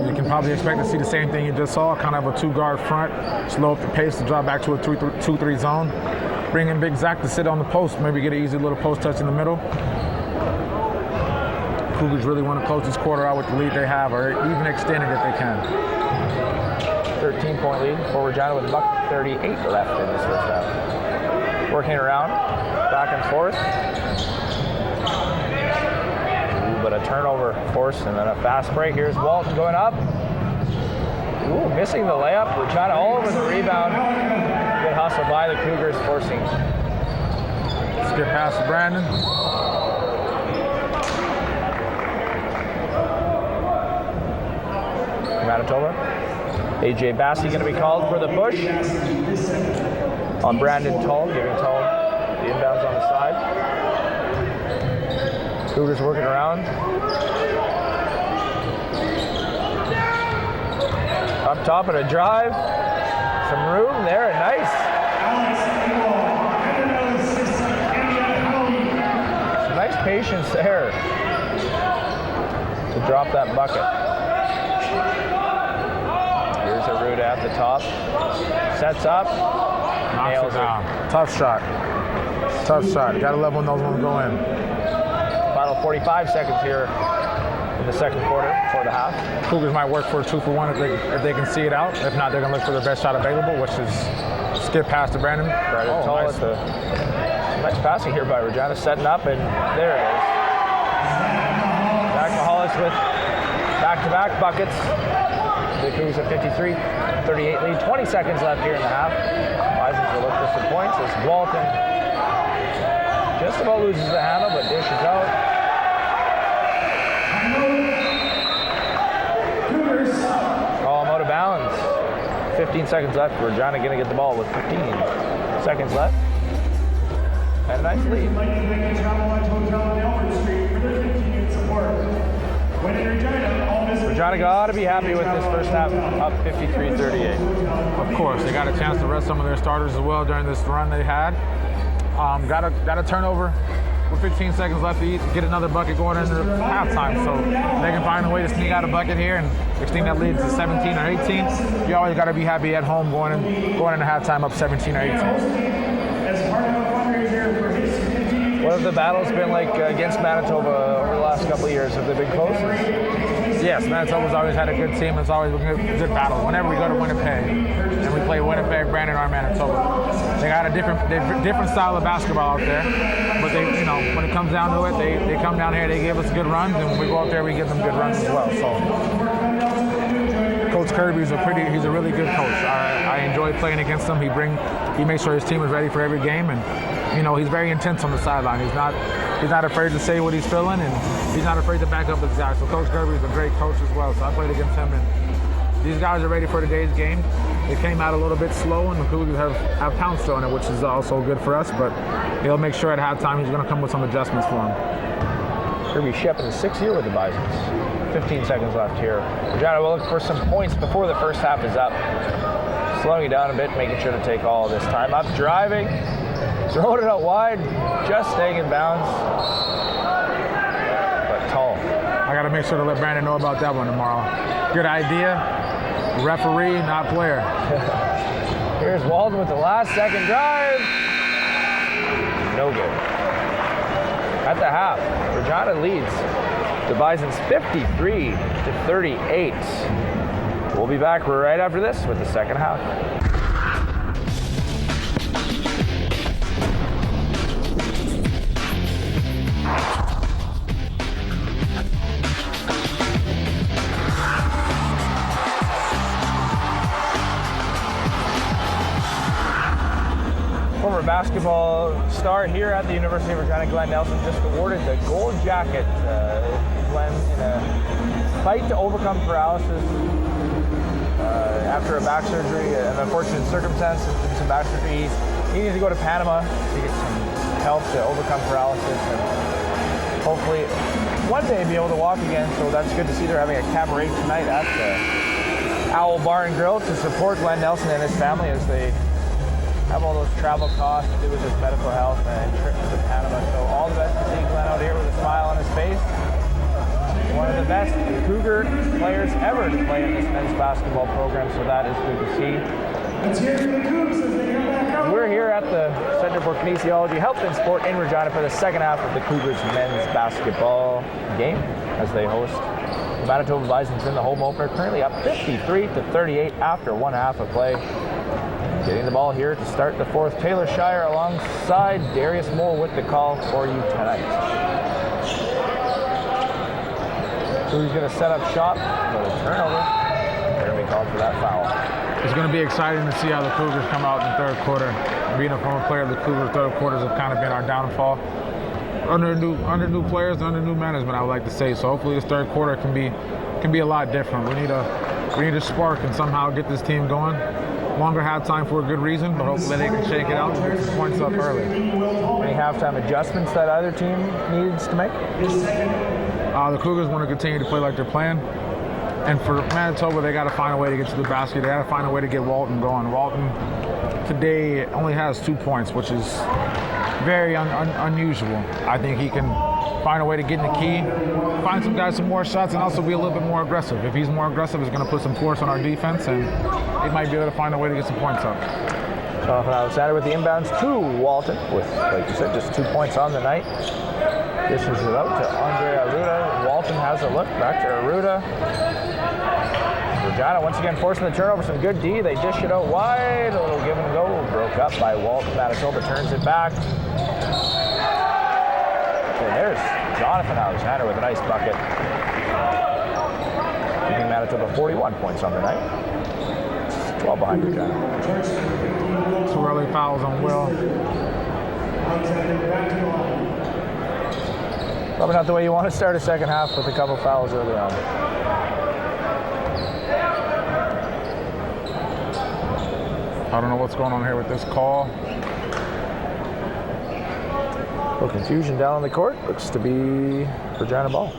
You can probably expect to see the same thing you just saw, kind of a 2-guard front, slow up the pace to drop back to a 2-3 zone. Bring in Big Zach to sit on the post, maybe get an easy little post touch in the middle. Cougars really want to close this quarter out with the lead they have, or even extend it if they can. 13-point lead for Regina with $1:38 left in this first half. Working around, back and forth. But a turnover forced and then a fast break. Here's Walton going up. Ooh, missing the layup. Regina all over the rebound. Good hustle by the Cougars, forcing. Skip pass to Brandon. Manitoba. AJ Bassey going to be called for the push on Brandon Tull, giving Tull the inbounds on the side. Cougars working around. Up top and a drive. Some room there, and nice. Some nice patience there to drop that bucket. Here's Arruda at the top. Sets up. Nails Knocks it down. Tough shot. Tough shot. Gotta love when those ones go in. Final 45 seconds here in the second quarter before the half. Cougars might work for a 2-for-1 if they can see it out. If not, they're gonna look for their best shot available, which is skip pass to Brandon. Tull Nice. Nice passing here by Regina, setting up, and there it is. Zach Mihalicz with back-to-back buckets. The Cougs at 53-38 lead. 20 seconds left here in the half. Bison's will look for some points as Walton just about loses the handle, but dishes out. Oh, I'm out of bounds. 15 seconds left. Regina going to get the ball with 15 seconds left. And a nice lead. Regina got to be happy with this first half, up 53-38. Of course, they got a chance to rest some of their starters as well during this run they had. Got a turnover with 15 seconds left to get another bucket going into halftime. So they can find a way to sneak out a bucket here and extend that lead to 17 or 18. You always got to be happy at home going into halftime up 17 or 18. What have the battles been like against Manitoba over the last couple of years? Have they been close? Yes, Manitoba's always had a good team. It's always been a good battle. Whenever we go to Winnipeg and we play Winnipeg, Brandon, or Manitoba, they got a different style of basketball out there. But they, when it comes down to it, they come down here, they give us good runs, and when we go out there, we give them good runs as well. So Coach Kirby's he's a really good coach. I enjoy playing against him. He makes sure his team is ready for every game, and he's very intense on the sideline. He's not afraid to say what he's feeling, and he's not afraid to back up his guys. So Coach Kirby is a great coach as well. So I played against him, and these guys are ready for today's game. They came out a little bit slow, and the Cougars have pounced on it, which is also good for us. But he'll make sure at halftime he's going to come with some adjustments for him. Kirby Shep in the 6th year with the Bisons. 15 seconds left here. Regina will look for some points before the first half is up. slowing it down a bit, making sure to take all of this time up, driving, throwing it out wide, just staying in bounds. But Tull. I got to make sure to let Brandon know about that one tomorrow. Good idea. Referee, not player. Here's Walden with the last second drive. No good. At the half, Regina leads the Bisons 53-38. We'll be back right after this with the second half. Former basketball star here at the University of Regina, Glen Nelson, just awarded the gold jacket. Glen in a fight to overcome paralysis after a back surgery, an unfortunate circumstance, some back surgery. He needed to go to Panama to get some help to overcome paralysis and hopefully one day be able to walk again. So that's good to see they're having a cabaret tonight at the Owl Bar and Grill to support Glen Nelson and his family as they have all those travel costs to do with his medical health and trips to Panama. So all the best to see Glen out here with a smile on his face. One of the best Cougar players ever to play in this men's basketball program, so that is good to see. Let's hear it for the Cougs as they come back out. We're here at the Center for Kinesiology, Health and Sport in Regina for the second half of the Cougars men's basketball game as they host the Manitoba Bisons in the home opener, currently up 53-38 after one half of play. Getting the ball here to start the fourth, Taylor Shire alongside Darius Moore with the call for you tonight. Who's going to set up shop for the turnover? They're going to be called for that foul. It's going to be exciting to see how the Cougars come out in the third quarter. Being a former player of the Cougars, third quarters have kind of been our downfall. Under new players, under new management, I would like to say. So hopefully this third quarter can be a lot different. We need a spark and somehow get this team going. Longer halftime for a good reason, but hopefully they can shake it out and get some points up early. Any halftime adjustments that either team needs to make? The Cougars want to continue to play like they're playing. And for Manitoba, they got to find a way to get to the basket. They got to find a way to get Walton going. Walton today only has 2 points, which is very unusual. I think he can find a way to get in the key, find some guys some more shots, and also be a little bit more aggressive. If he's more aggressive, it's going to put some force on our defense, and he might be able to find a way to get some points up. Jonathan Alexander with the inbounds to Walton with, like you said, just 2 points on the night. Dishes it out to Andre Arruda. Walton has a look, back to Arruda. Regina once again forcing the turnover, some good D. They dish it out wide, a little give and go, broke up by Walton. Manitoba turns it back. And there's Jonathan Alexander with a nice bucket. Keeping Manitoba 41 points on the night. 12 behind Regina. 2 early fouls on Will. Probably not the way you want to start a second half with a couple fouls early on. I don't know what's going on here with this call. A little confusion down on the court. Looks to be Regina ball.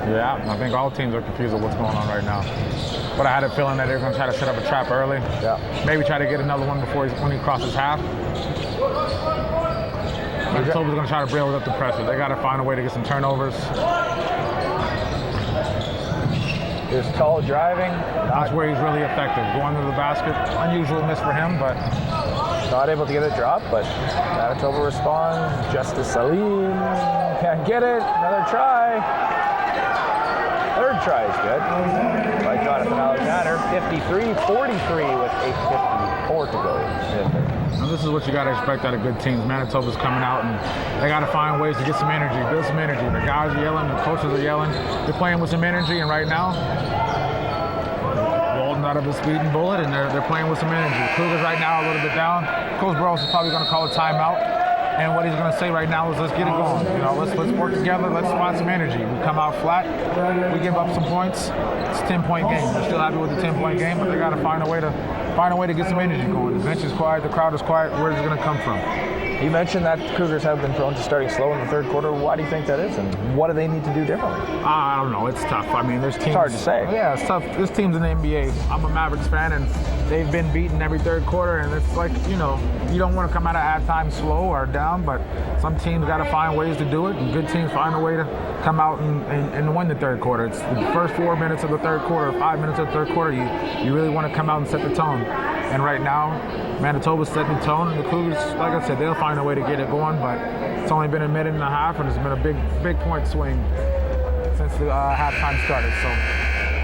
Yeah, I think all teams are confused with what's going on right now. But I had a feeling that they're going to try to set up a trap early. Yeah. Maybe try to get another one before when he crosses half. Manitoba's going to try to build up the pressure. They got to find a way to get some turnovers. Here's Tull driving. That's where he's really effective. Going to the basket, unusual miss for him, but not able to get a drop, but Manitoba responds. Justice Salim can't get it. Another try. Third try is good. By Jonathan Alexander, 53-43 with 8:54 to go. Now this is what you got to expect out of good teams. Manitoba's coming out and they got to find ways to get some energy, build some energy. The guys are yelling, the coaches are yelling. They're playing with some energy, and right now, Walton out of his speeding bullet, and they're playing with some energy. Cougars right now a little bit down. Coach Burrows is probably going to call a timeout, and what he's going to say right now is let's get it going. You know, let's work together. Let's find some energy. We come out flat. We give up some points. It's a 10-point game. They're still happy with the 10-point game, but they got to find a way to find a way to get some energy going. The bench is quiet, the crowd is quiet. Where's it going to come from? You mentioned that the Cougars have been prone to starting slow in the third quarter. Why do you think that is, and what do they need to do differently? I don't know. It's tough. I mean, there's teams. It's hard to say. Yeah, it's tough. There's teams in the NBA. I'm a Mavericks fan, and they've been beaten every third quarter. And it's like, you know, you don't want to come out of halftime slow or down, but some teams got to find ways to do it, and good teams find a way to come out and win the third quarter. It's the first 4 minutes of the third quarter, 5 minutes of the third quarter. You really want to come out and set the tone. And right now, Manitoba's setting the tone, and the Cougs, like I said, they'll find a way to get it going, but it's only been a minute and a half, and it's been a big point swing since the halftime started. So,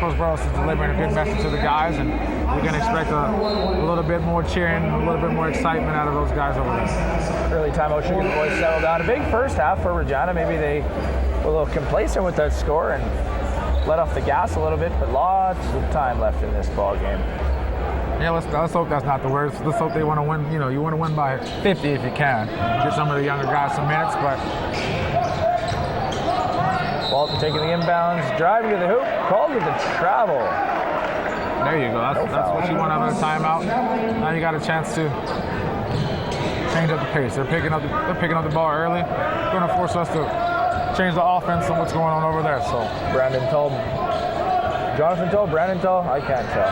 Coach Burrows is delivering a good message to the guys, and we're going to expect a little bit more cheering, a little bit more excitement out of those guys over there. Early timeout should get the boys settled down. A big first half for Regina. Maybe they were a little complacent with that score and let off the gas a little bit, but lots of time left in this ball game. Yeah, let's hope that's not the worst. Let's hope they want to win. You know, you want to win by 50 if you can. Get some of the younger guys some minutes, but Walton taking the inbounds, driving to the hoop, called with the travel. there you go. That's what you want out of a timeout. Now you got a chance to change up the pace. They're picking up the ball early. Going to force us to change the offense and what's going on over there. So Brandon Tull, Jonathan Tull, Brandon Tull, I can't tell.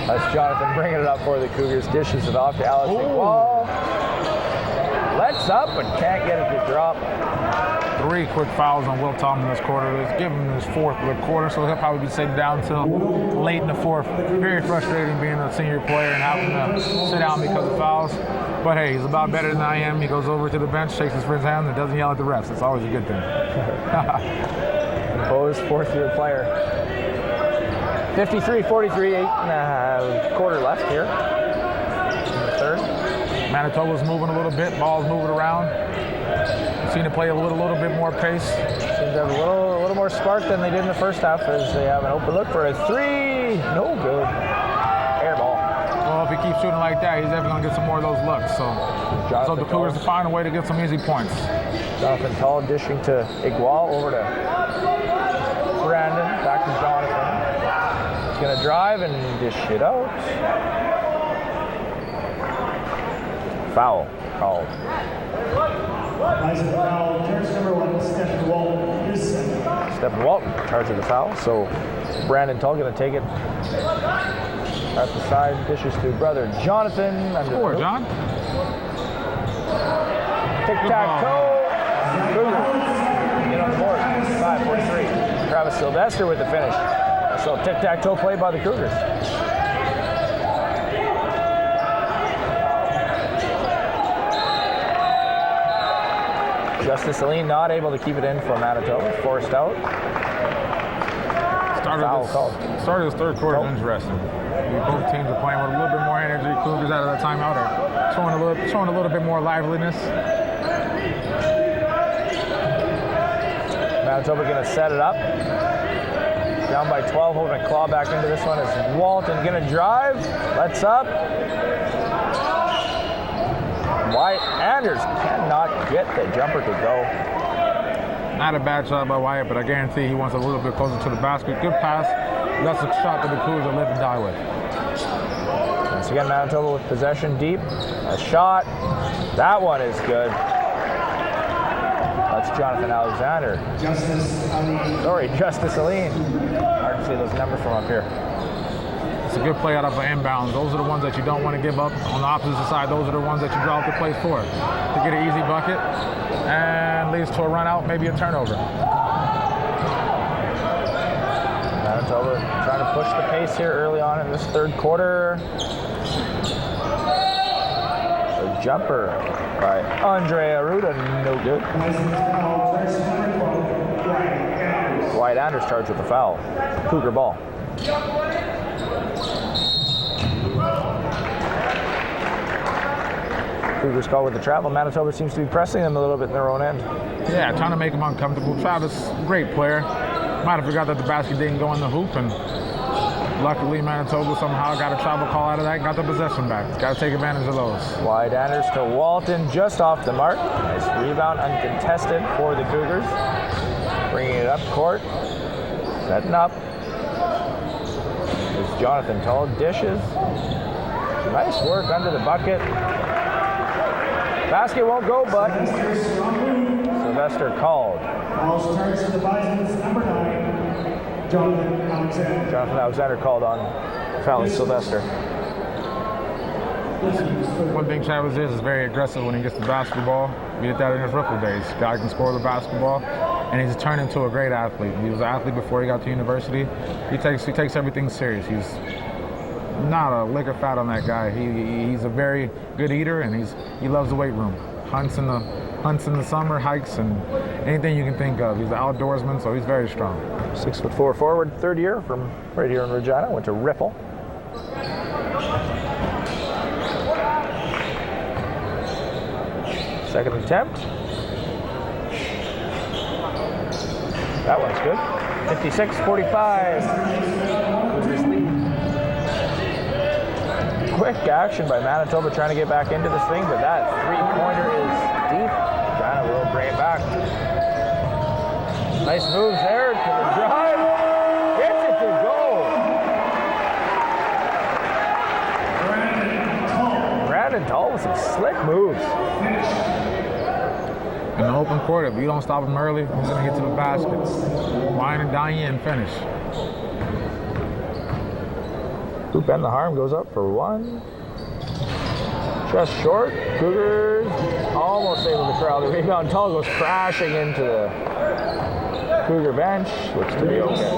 That's Jonathan bringing it up for the Cougars. Dishes it off to Alex Igual. Lets up and can't get it to drop. 3 quick fouls on Will Tomlin this quarter. Let's give him his 4th of the quarter, so he'll probably be sitting down till late in the 4th. Very frustrating being a senior player and having to sit down because of fouls. But hey, he's about better than I am. He goes over to the bench, shakes his friend's hand, and doesn't yell at the refs. It's always a good thing. Bo's 4th-year player. 53-43, 8.5 quarter left here in the third. Manitoba's moving a little bit, ball's moving around. Seen it play a little bit more pace. Seems to have a little more spark than they did in the first half as they have an open look for a 3. No good. Air ball. Well, if he keeps shooting like that, he's definitely going to get some more of those looks. So the Cougars to find a way to get some easy points. Jonathan Tull dishing to Igual, over to Brandon, back to Jonathan. He's going to drive and dish it out. Foul called. Rising foul, turns number 1, Stephen Walton, his second. Stephen Walton charged with the foul, so Brandon Tull going to take it at the side, dishes to brother Jonathan. Score, John. Tic-tac-toe. Get on the board. 5-4-3. Travis Sylvester with the finish. So tic-tac-toe play by the Cougars. Justice Aline not able to keep it in for Manitoba. Forced out. Started this third quarter is interesting. Both teams are playing with a little bit more energy. Cougars out of that timeout are showing a little bit more liveliness. Manitoba going to set it up. Down by 12, hoping to claw back into this one as Walton going to drive. Lets up. Wyatt Anders cannot get the jumper to go. Not a bad shot by Wyatt, but I guarantee he wants a little bit closer to the basket. Good pass. That's a shot that the Cougars will live and die with. Once again, Manitoba with possession deep. A shot. That one is good. That's Jonathan Alexander. Justice Aline. Hard to see those numbers from up here. It's a good play out of an inbound. Those are the ones that you don't want to give up. On the opposite side, those are the ones that you draw up the plays for. To get an easy bucket and leads to a run out, maybe a turnover. Manitoba trying to push the pace here early on in this third quarter. A jumper by Andre Arruda, no good. Wyatt Anders charged with the foul. Cougar ball. Cougars call with the travel. Manitoba seems to be pressing them a little bit in their own end. Yeah, trying to make them uncomfortable. Travis, great player. Might have forgot that the basket didn't go in the hoop, and luckily Manitoba somehow got a travel call out of that and got the possession back. Got to take advantage of those. Wyatt Anders to Walton, just off the mark. Nice rebound, uncontested for the Cougars. Bringing it up court. Setting up. Is Jonathan Tull dishes. Nice work under the bucket. Basket won't go, but Sylvester called. Foul starts for the Bisons, number 9, Jonathan Alexander. Jonathan Alexander called on fouling Sylvester. One thing Travis is very aggressive when he gets the basketball. We did that in his rookie days. Guy can score the basketball, and he's turned into a great athlete. He was an athlete before he got to university. He takes everything serious. He's not a lick of fat on that guy. He's a very good eater, and he loves the weight room. Hunts in the summer, hikes, and anything you can think of. He's an outdoorsman, so he's very strong. 6'4" forward, third year from right here in Regina. Went to Ripple. Second attempt. That one's good. 56-45. Cougars lead. Quick action by Manitoba trying to get back into this thing, but that three-pointer is deep. Regina will bring it back. Nice moves there to the drive. Gets it to go. Brandon Tull with some slick moves. In the open court, if you don't stop him early, he's going to get to the basket. Wine and dine you and finish. Hoop and the harm goes up for one. Just short. Cougars almost able to corral the rebound. Tull goes crashing into the Cougar bench. Looks to be okay.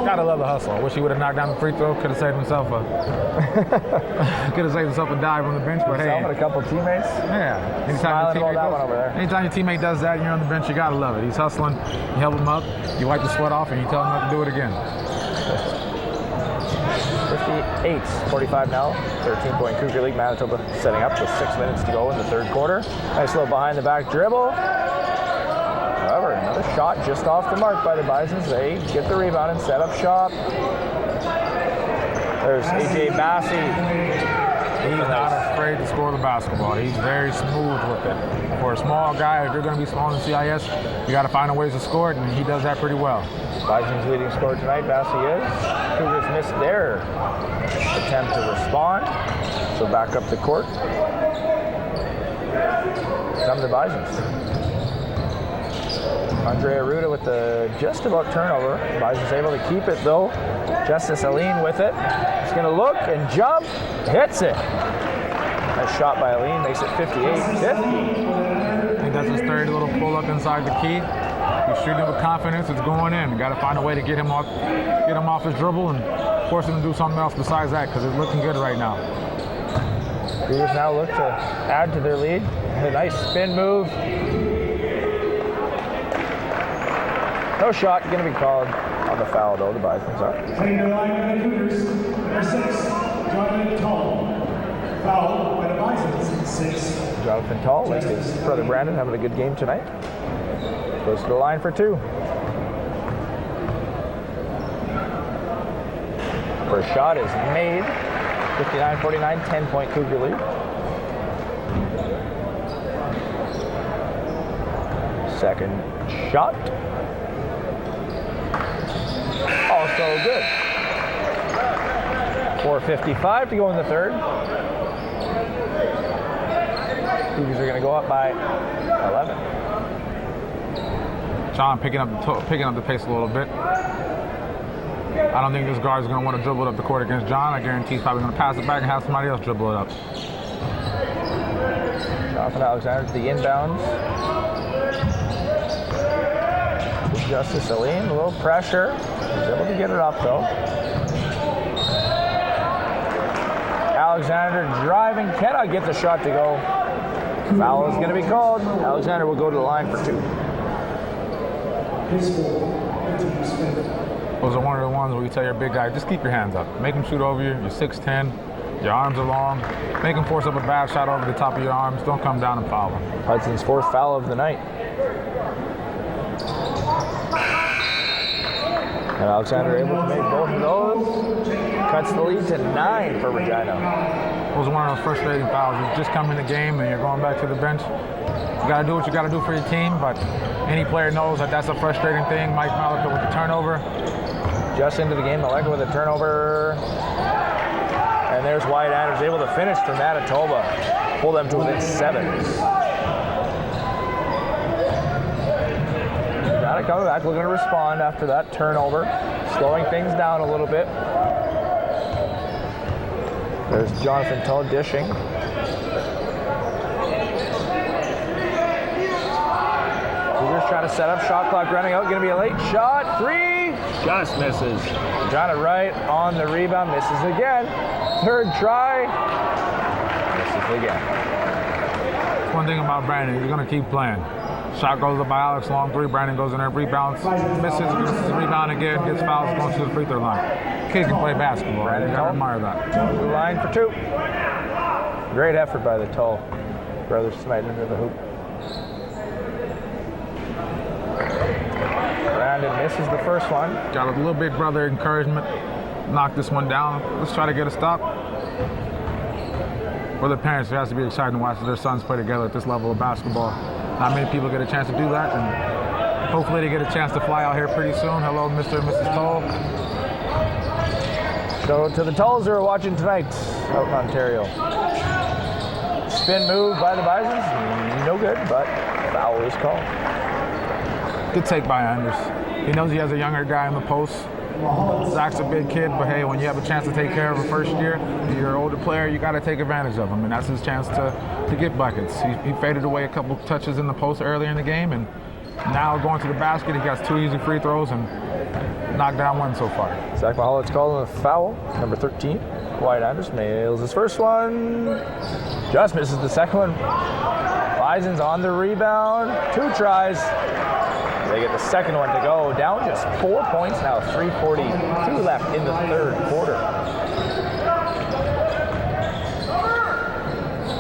Gotta love the hustle. I wish he would have knocked down the free throw. Could have saved himself a dive on the bench. But hey, and a couple teammates. yeah. Smiling about that one over there. Anytime your teammate does that and you're on the bench, you gotta love it. He's hustling. You help him up. You wipe the sweat off, and you tell him not to do it again. 58-45 now. 13-point Cougar lead. Manitoba setting up with 6 minutes to go in the third quarter. Nice little behind the back dribble. However, another shot just off the mark by the Bisons. They get the rebound and set up shop. There's AJ Massey. He's not afraid to score the basketball. He's very smooth with it. For a small guy, if you're going to be small in CIS, you got to find a ways to score it, and he does that pretty well. Bison's leading scorer tonight, Massey is. Cougars missed their attempt to respond. So back up the court. Come the Bisons. Andre Arruda with the just about turnover. Bison's able to keep it though. Justice Aline with it. He's going to look and jump. Hits it. Nice shot by Aline. Makes it 58-50. I think that's his third little pull up inside the key. He's shooting with confidence. It's going in. Got to find a way to get him off his dribble and force him to do something else besides that, because it's looking good right now. Cougars now look to add to their lead. A nice spin move. No shot going to be called on the foul, though. The Bisons are. Heading to the line by the Cougars, number 6, Jonathan Tull. Foul by the Bisons, 6. Jonathan Tull, like his brother Brandon, having a good game tonight. Goes to the line for two. First shot is made. 59-49, 10-point Cougar lead. Second shot. Also good. 4:55 to go in the third. Cougars are going to go up by 11. John picking up the pace a little bit. I don't think this guard is going to want to dribble it up the court against John. I guarantee he's probably going to pass it back and have somebody else dribble it up. Jonathan Alexander to the inbounds. Justice Aline, a little pressure. He's able to get it up though. Alexander driving, cannot get the shot to go. Foul is going to be called. Alexander will go to the line for two. Those are one of the ones where you tell your big guy, just keep your hands up. Make him shoot over you. You're 6'10". Your arms are long. Make him force up a bad shot over the top of your arms. Don't come down and foul him. Hudson's fourth foul of the night. And Alexander able to make both of those. Cuts the lead to 9 for Regina. It was one of those frustrating fouls. You just come in the game and you're going back to the bench. You got to do what you got to do for your team, but any player knows that that's a frustrating thing. Mike Malecha with the turnover. just into the game. Malecha with a turnover. And there's Wyatt Anders able to finish for Manitoba. Pull them to within 7. Regina coming back, looking to respond after that turnover. Slowing things down a little bit. There's Jonathan Tull dishing. Cougars trying to set up. Shot clock running out. Going to be a late shot. 3. Just misses. Regina right on the rebound. Misses again. Third try. Misses again. One thing about Brandon, he's going to keep playing. Shot goes up by Alex, long 3. Brandon goes in there, rebounds, misses the rebound again, gets fouls, goes to the free throw line. Kid can play basketball. You got to admire that. Blue line for 2. Great effort by the Tull brothers tonight into the hoop. Brandon misses the first one. Got a little big brother encouragement. Knock this one down. Let's try to get a stop. For the parents, it has to be exciting to watch their sons play together at this level of basketball. Not many people get a chance to do that, and hopefully they get a chance to fly out here pretty soon. Hello, Mr. and Mrs. Tull. Shout out to the Tulls who are watching tonight out in Ontario. Spin move by the Bisons, no good, but foul is called. Good take by Anders. He knows he has a younger guy in the post. Zach's a big kid, but hey, when you have a chance to take care of a first year, you're an older player, you got to take advantage of him, and that's his chance to get buckets. He faded away a couple touches in the post earlier in the game, and now going to the basket, he got 2 easy free throws and knocked down 1 so far. Zach Mihalicz calling a foul, number 13. Wyatt Anders nails his first one, just misses the second one. Bison's on the rebound, 2 tries. They get the second one to go. Down just 4 points now. 3:42 left in the third quarter.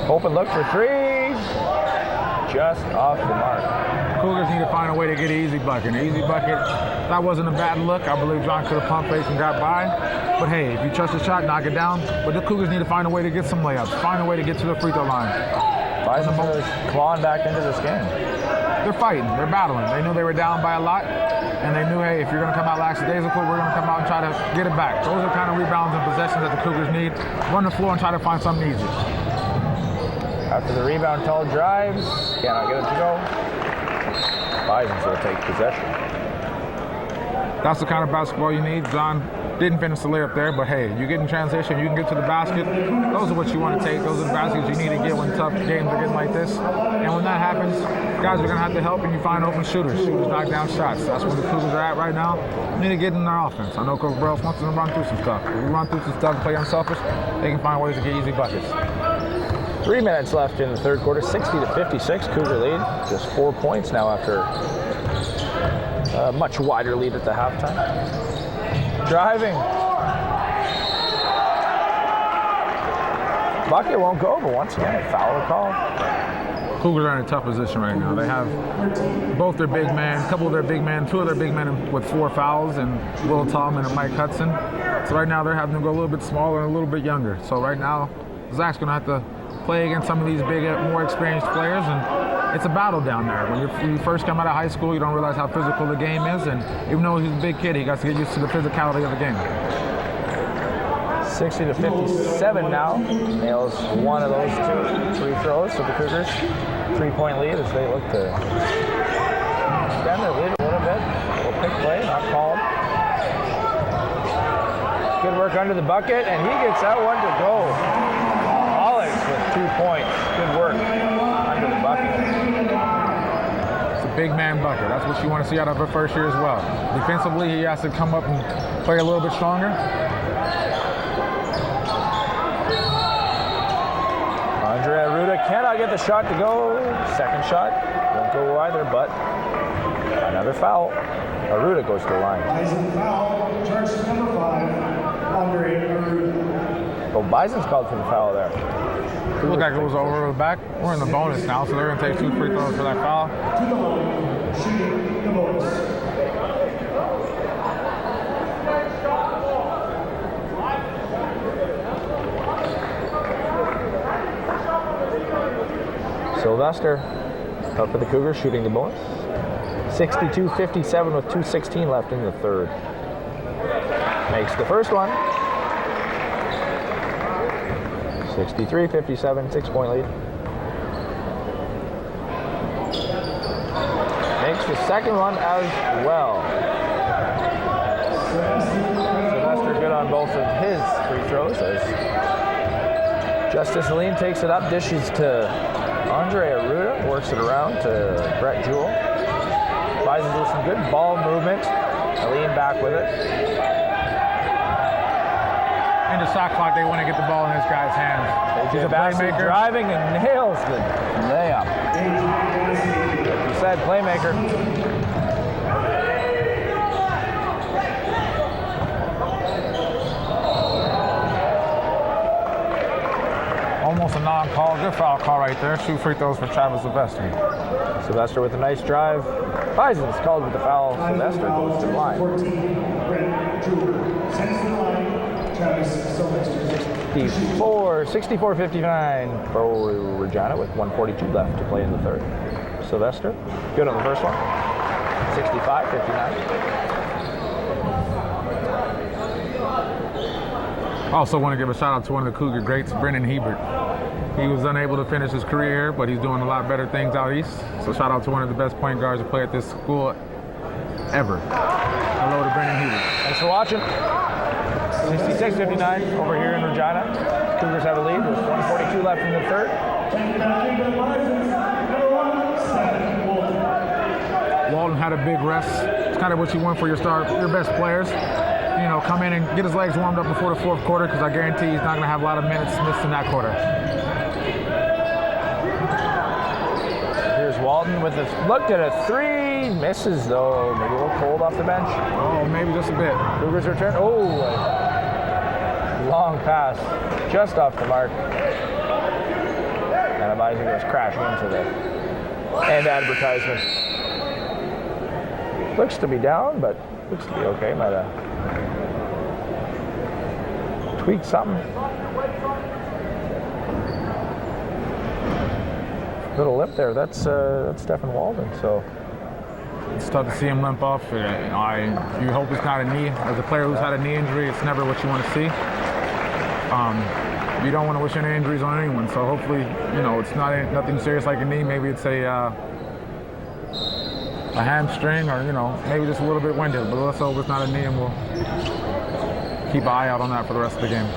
Open look for 3. Just off the mark. Cougars need to find a way to get an easy bucket. An easy bucket, that wasn't a bad look. I believe John could have pump faked and got by. But hey, if you trust the shot, knock it down. But the Cougars need to find a way to get some layups. Find a way to get to the free throw line. Bison is clawing back into this game. They're fighting, they're battling. They knew they were down by a lot, and they knew, hey, if you're gonna come out lackadaisical, we're gonna come out and try to get it back. Those are the kind of rebounds and possessions that the Cougars need. Run the floor and try to find something easy. After the rebound, Tull drives, cannot get it to go. Bisons will take possession. That's the kind of basketball you need. John didn't finish the layup there, but hey, you get in transition, you can get to the basket. Those are what you want to take. Those are the baskets you need to get when tough games are getting like this. And when that happens, guys are going to have to help and you find open shooters. Shooters knock down shots. That's where the Cougars are at right now. They need to get in their offense. I know Coach Burrows wants them to run through some stuff. If we run through some stuff and play unselfish, they can find ways to get easy buckets. 3 minutes left in the third quarter, 60-56, Cougar lead. Just 4 points now after a much wider lead at the halftime. Driving. Bucket won't go, but once again, a foul call. Cougars are in a tough position right now. They have both their big men, a couple of their big men, 2 of their big men with 4 fouls, and Will Tallman and Mike Hudson. So right now they're having to go a little bit smaller and a little bit younger. So right now, Zach's going to have to play against some of these big, more experienced players, and it's a battle down there. When you first come out of high school, you don't realize how physical the game is, and even though he's a big kid, he got to get used to the physicality of the game. 60-57 now. Nails one of those 2 free throws for the Cougars. 3-point lead as they look to extend their lead a little bit. A little pick play, not called. Good work under the bucket, and he gets that one to go. Mihalicz with 2 points. Good work under the bucket. It's a big man bucket. That's what you want to see out of a first year as well. Defensively, he has to come up and play a little bit stronger. Andrea Ruda cannot get the shot to go. Second shot won't go either, but another foul. Aruda goes to the line. Bison foul, charge number 5, Andrea Aruda. Oh, Bison's called for the foul there. Looked like it was over the back. We're in the bonus now, so they're going to take 2 free throws for that foul. To the line, shooting the bonus. Sylvester up for the Cougars, shooting the bonus. 62-57 with 2:16 left in the third. Makes the first one. 63-57, 6-point lead. Makes the second one as well. Sylvester good on both of his free throws as Justice Aline takes it up, dishes to Andre Arruda, works it around to Brett Jewell. Advises with some good ball movement. Aline back with it. In the shot clock, they want to get the ball in this guy's hands. He's a playmaker. Driving and nails the layup. Like you said, playmaker. Almost a non-call. Good foul call right there. Shoot free throws for Travis Sylvester. Sylvester with a nice drive. Bison's called with the foul. Sylvester goes to the line. 14, Brett Jewell. Sends to the line, Travis Sylvester. 64-59 for Regina with 1:42 left to play in the third. Sylvester, good on the first one. 65-59. Also want to give a shout out to one of the Cougar greats, Brendan Hebert. He was unable to finish his career here, but he's doing a lot better things out east. So shout out to one of the best point guards to play at this school ever. Hello to Brendan Hebert. Thanks for watching. 66-59 over here in Regina. Cougars have a lead with 1:42 left in the third. Walton had a big rest. It's kind of what you want for your best players. You know, come in and get his legs warmed up before the fourth quarter, because I guarantee he's not going to have a lot of minutes missed in that quarter. Here's Walton with a look at a three. Misses though. Maybe a little cold off the bench. Oh, maybe just a bit. Cougars return. Oh, long pass. Just off the mark. And Abizing goes crashing into the end advertisement. Looks to be down, but looks to be okay. Might have tweaked something. Little limp there. That's Stephen Walden. So it's tough to see him limp off. You hope it's not a knee. As a player who's had a knee injury, it's never what you want to see. You don't want to wish any injuries on anyone. So hopefully, it's nothing serious like a knee. Maybe it's a hamstring, or maybe just a little bit winded. But let's hope it's not a knee, and we'll keep an eye out on that for the rest of the game.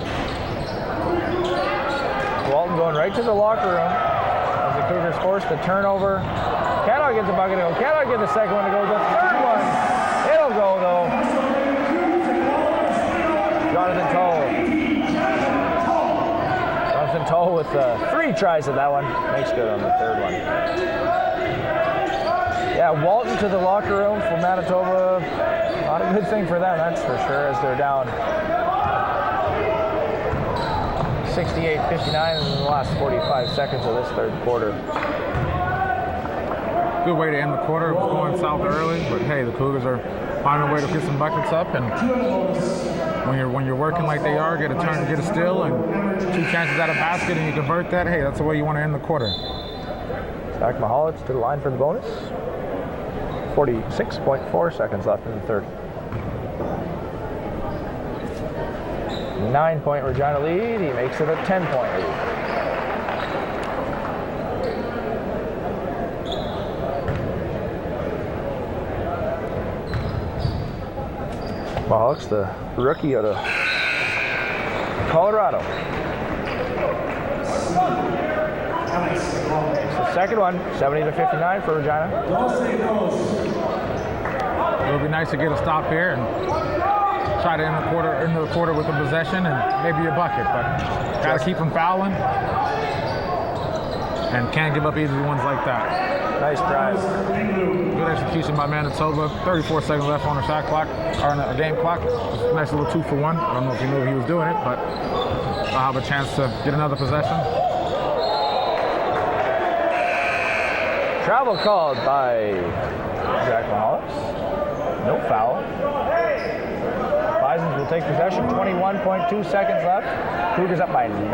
Walton going right to the locker room as the Cougars force the turnover. Cannot get the bucket to go. Cannot get the second one to go. The third one, it'll go though. Jonathan Tull with 3 tries at that one. Makes good on the third one. Yeah, Walton to the locker room for Manitoba. Not a good thing for them, that's for sure, as they're down 68-59 in the last 45 seconds of this third quarter. Good way to end the quarter. It was going south early, but hey, the Cougars are finding a way to get some buckets up, and when you're working like they are, get a turn, get a steal, and 2 chances at a basket, and you convert that. Hey, that's the way you want to end the quarter. Zach Mihalicz to the line for the bonus. 46.4 seconds left in the third. 9-point Regina lead. He makes it a 10-point lead. Mihalicz, the rookie out of Colorado. It's the second one, 70-59 for Regina. It'll be nice to get a stop here and try to end the quarter with a possession and maybe a bucket, but got to keep them fouling and can't give up easy ones like that. Nice drive. Good execution by Manitoba. 34 seconds left on the shot clock, or on the game clock. Nice little 2-for-1. I don't know if he knew he was doing it, but I'll have a chance to get another possession. Travel called by Zach Mihalicz. No foul. Bisons will take possession. 21.2 seconds left. Cougars up by 9.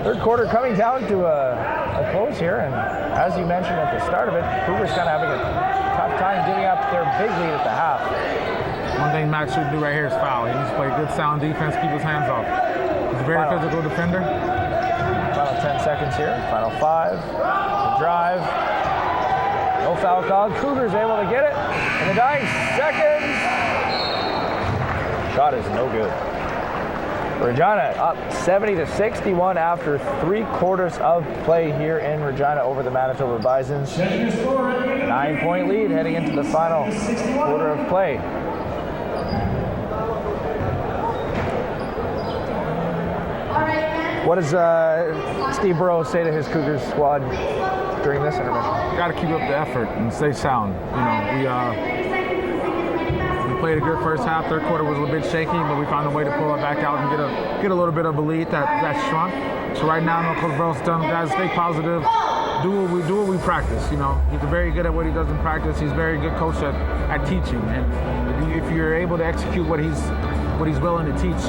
Third quarter coming down to a close here, and as you mentioned at the start of it, Cougars kind of having a tough time giving up their big lead at the half. One thing Max should do right here is foul. He needs to play good, sound defense, keep his hands off. He's a very physical defender. Final 10 seconds here. Final 5. The drive. No foul called. Cougars able to get it in the dying seconds. Shot is no good. Regina up 70-61 after 3 quarters of play here in Regina over the Manitoba Bisons. 9-point lead heading into the final quarter of play. What does Steve Burrows say to his Cougars squad during this intermission? Got to keep up the effort and stay sound. You know, we played a good first half. Third quarter was a little bit shaky, but we found a way to pull it back out and get a little bit of a lead that shrunk. So right now, Coach Burrows telling guys stay positive, do what we practice. You know, he's very good at what he does in practice. He's a very good coach at teaching, and if you're able to execute what he's willing to teach,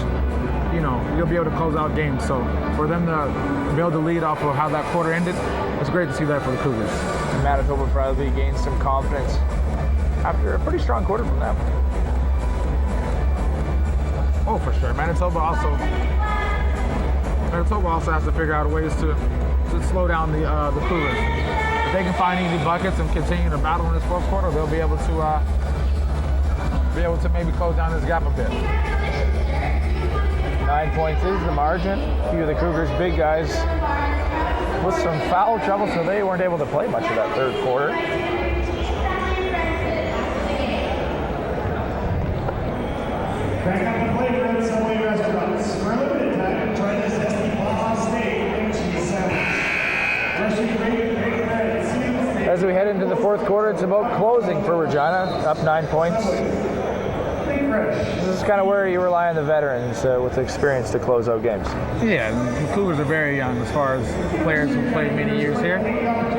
you know, you'll be able to close out games. So for them to be able to lead off of how that quarter ended, it's great to see that for the Cougars. Manitoba probably gained some confidence after a pretty strong quarter from them. Oh, for sure. Manitoba also has to figure out ways to slow down the Cougars. If they can find easy buckets and continue to battle in this fourth quarter, they'll be able to maybe close down this gap a bit. 9 points is the margin. A few of the Cougars' big guys with some foul trouble, so they weren't able to play much of that third quarter. Back on the playground at Subway Restaurants. For a limited time, try this zesty Baja steak and cheese sandwich. Freshly grated baked bread. As we head into the fourth quarter, it's about closing for Regina, up 9 points. This is kind of where you rely on the veterans with experience to close out games. Yeah, the Cougars are very young as far as players who played many years here.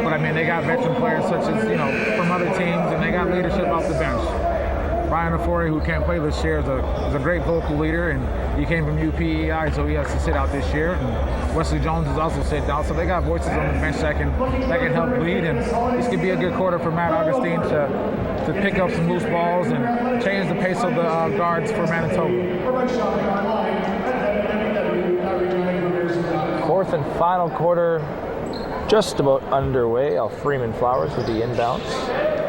But I mean, they got veteran players such as, you know, from other teams, and they got leadership off the bench. Ryan Ofori, who can't play this year, is a great vocal leader, and he came from UPEI, so he has to sit out this year. And Wesley Jones is also sitting out, so they got voices on the bench that can help lead. And this could be a good quarter for Matt Augustine to pick up some loose balls and change the pace of the guards for Manitoba. Fourth and final quarter just about underway. Freeman Flowers with the inbounds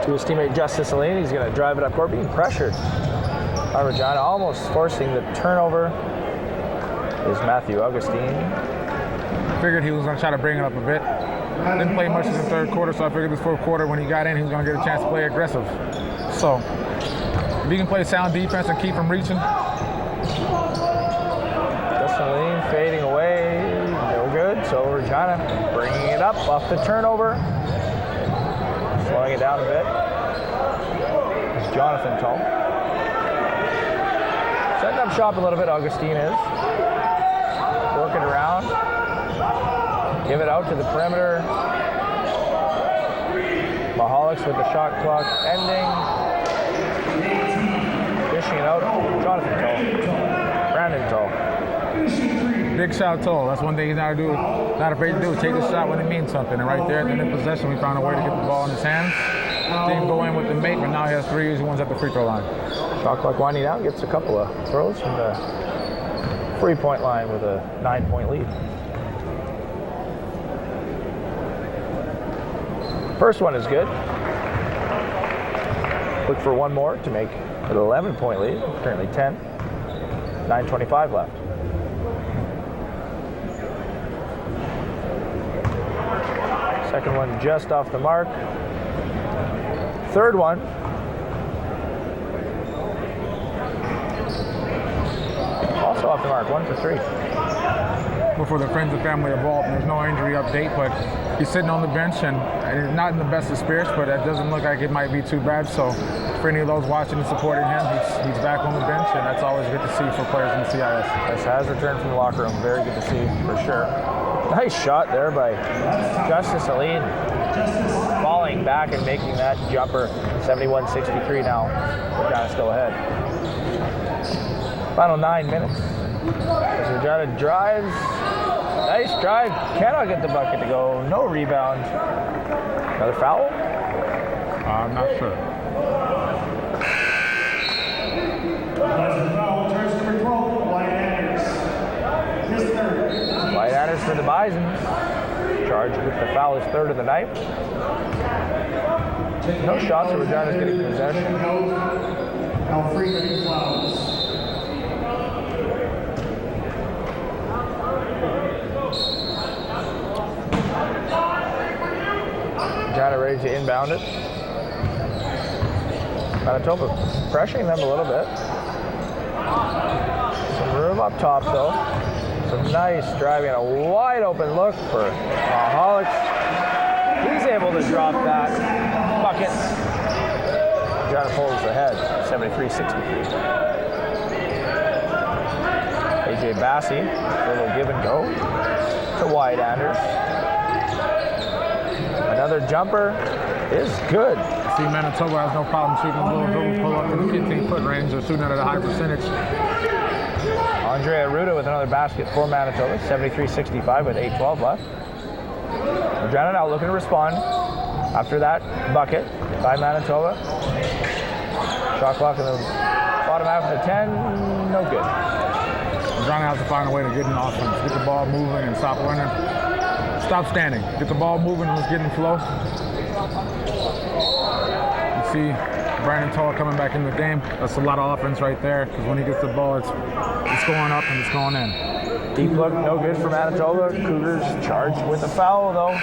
to his teammate Justice Aline. He's going to drive it up court, being pressured by Regina, almost forcing the turnover is Matthew Augustine. Figured he was going to try to bring it up a bit. Didn't play much in the third quarter, so I figured this fourth quarter when he got in, he was going to get a chance to play aggressive. So if he can play sound defense and keep him reaching. Justin Aline fading away, no good. So Regina bringing it up off the turnover. Slowing it down a bit. It's Jonathan Tull. Setting up shop a little bit, Augustine is. Working around. Give it out to the perimeter. Mihalicz with the shot clock ending. Dishing it out. Jonathan Tull. Brandon Tull. Big shot Tull. That's one thing he's not afraid to do. Take the shot when it means something. And right there at the end of possession, we found a way to get the ball in his hands. Didn't go in with the mate, but now he has 3 easy ones at the free throw line. Shot clock winding down. Gets a couple of throws from the 3-point line with a 9-point lead. First one is good. Look for one more to make it an 11-point lead. Currently 10. 9:25 left. Second one just off the mark. Third one. Also off the mark, 1 for 3. Before the friends and family of Walt, there's no injury update, but he's sitting on the bench and he's not in the best of spirits, but it doesn't look like it might be too bad. So for any of those watching and supporting him, he's back on the bench, and that's always good to see for players in the CIS. This has returned from the locker room. Very good to see for sure. Nice shot there by Justice Aline. Falling back and making that jumper. 71-63 now. Regina still ahead. Final 9 minutes. As Regina drives. Nice drive. Cannot get the bucket to go. No rebound. Another foul? I'm not sure. That's foul. Turns number 12, White Anders. His third. White Anders for the Bisons. Charged with the foul, his third of the night. No shots, so Regina's getting possession. Now free to fouls. Regina ready to inbound it. Manitoba pressuring them a little bit. Some room up top though. Some nice driving, a wide open look for Mihalicz. He's able to drop that bucket. Regina pulls ahead, 73-63. AJ Bassey, a little give and go to White Anders. Another jumper is good. See, Manitoba has no problem shooting a little dribble pull up to the 15-foot range. They're shooting at a high percentage. Andrea Ruda with another basket for Manitoba, 73-65 with 8:12 left. Regina now looking to respond after that bucket by Manitoba. Shot clock in the bottom half of the 10, no good. Regina has to find a way to get in offense, get the ball moving and stop running. Stop standing. Get the ball moving and let's get in flow. You see Brandon Tull coming back in the game. That's a lot of offense right there because when he gets the ball, it's going up and it's going in. Deep look, no good for Manitoba. Cougars charged with a foul though.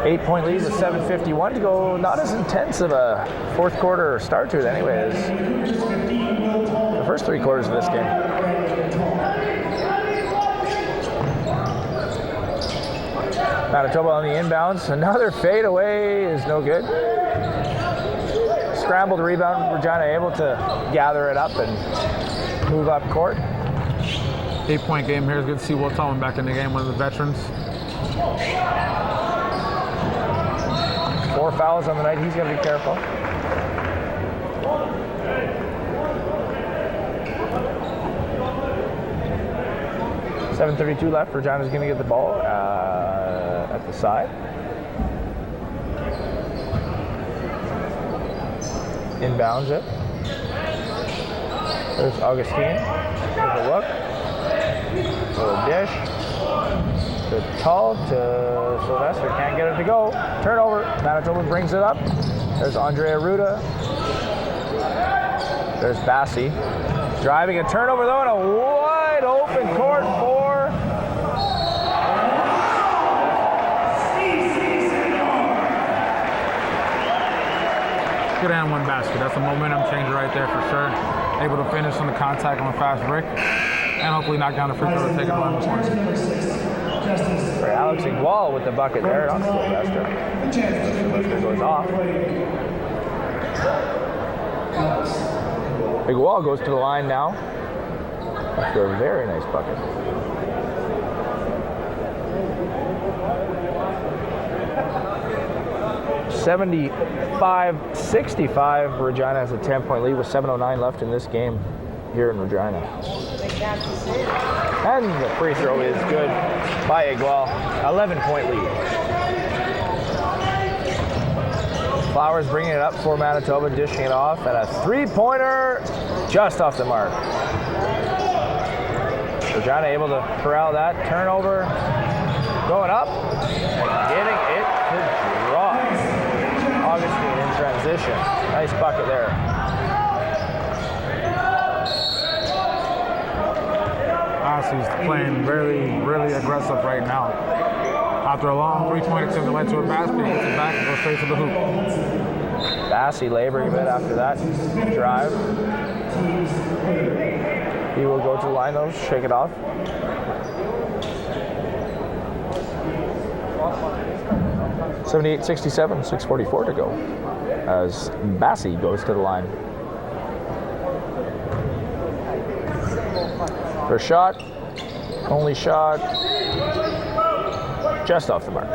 8-point lead with 7:51 to go. Not as intense of a fourth quarter start to it anyway as the first three quarters of this game. Manitoba on the inbounds. Another fadeaway is no good. Scrambled rebound. Regina able to gather it up and move up court. 8-point game here. It's good to see Will Tallman back in the game, one of the veterans. 4 fouls on the night. He's got to be careful. $7:32 left. Regina's going to get the ball at the side. Inbounds it. There's Augustine. There's a look. Little dish. To Tull to Sylvester. Can't get it to go. Turnover. Manitoba brings it up. There's Andrea Ruda. There's Bassey. Driving a turnover though in a wide open court for good and one basket. That's a momentum changer right there for sure. Able to finish on the contact on a fast break. And hopefully knock down the free throw to take it on the point. for Alex Igual with the bucket there on Sylvester. Sylvester goes off. Igual goes to the line now after a very nice bucket. $75-65. Regina has a 10-point lead with 7:09 left in this game here in Regina. And the free throw is good by Igual. 11-point lead. Flowers bringing it up for Manitoba, dishing it off, and a three-pointer just off the mark. Regina able to corral that. Turnover. Going up. And getting it to drop. Augustine in transition. Nice bucket there. He's playing really aggressive right now. After a long three-point attempt that led to a basket, he gets it back and goes straight to the hoop. Bassey laboring a bit after that drive. He will go to the line though, shake it off. $78-67, 6:44 to go as Bassey goes to the line. First shot, only shot, just off the mark.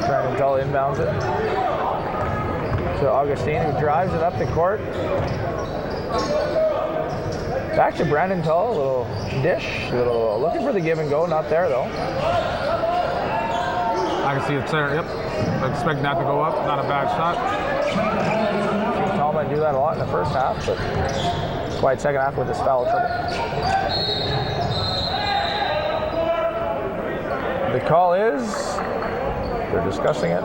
Brandon Tull inbounds it to Augustine, who drives it up the court. Back to Brandon Tull, a little dish, looking for the give and go, not there though. I can see it there, yep. I expect that to go up, not a bad shot. Tull might do that a lot in the first half, but quite second half with his foul trouble. The call is, they're discussing it.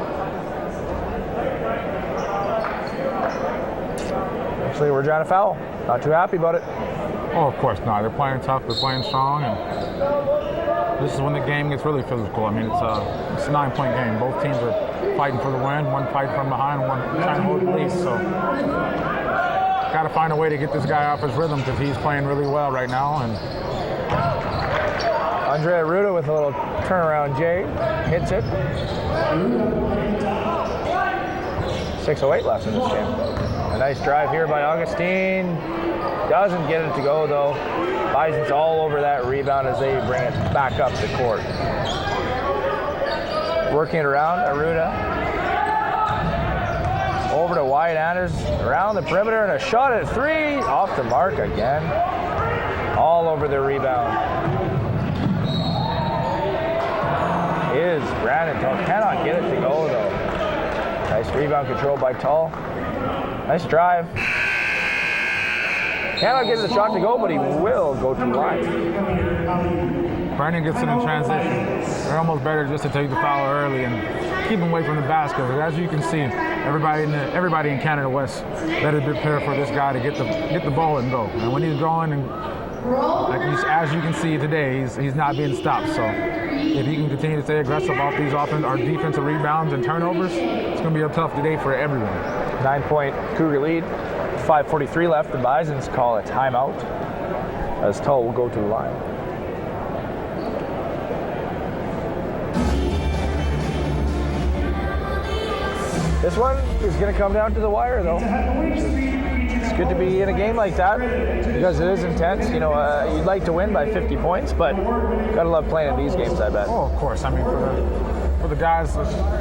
Actually, Regina foul. Not too happy about it. Oh, of course not. They're playing tough, they're playing strong, and this is when the game gets really physical. I mean, it's a 9-point game. Both teams are fighting for the win, one fighting from behind, one trying to hold the lead, so got to find a way to get this guy off his rhythm because he's playing really well right now. And Andrea Ruda with a little turnaround J, hits it. 6:08 left in this game. A nice drive here by Augustine. Doesn't get it to go though. Bison's all over that rebound as they bring it back up the court. Working it around, Aruda. Over to Wyatt Anders, around the perimeter, and a shot at 3, off the mark again. All over the rebound. Is Brandon Tull. Cannot get it to go though. Nice rebound control by Tull. Nice drive. Cannot get the shot to go, but he will go to the line. Brandon gets it in transition. They're almost better just to take the foul early and keep him away from the basket. As you can see, everybody in Canada West better prepare for this guy to get the ball and go. And when he's going, and as you can see today, he's not being stopped. So if he can continue to stay aggressive off these defensive rebounds and turnovers, it's going to be a tough day for everyone. 9-point Cougar lead. 5:43 left. The Bisons call a timeout as Tull will go to the line. This one is going to come down to the wire, though. It's good to be in a game like that because it is intense. You know, you'd like to win by 50 points, but gotta love playing in these games, I bet. Oh, of course. I mean, for the guys,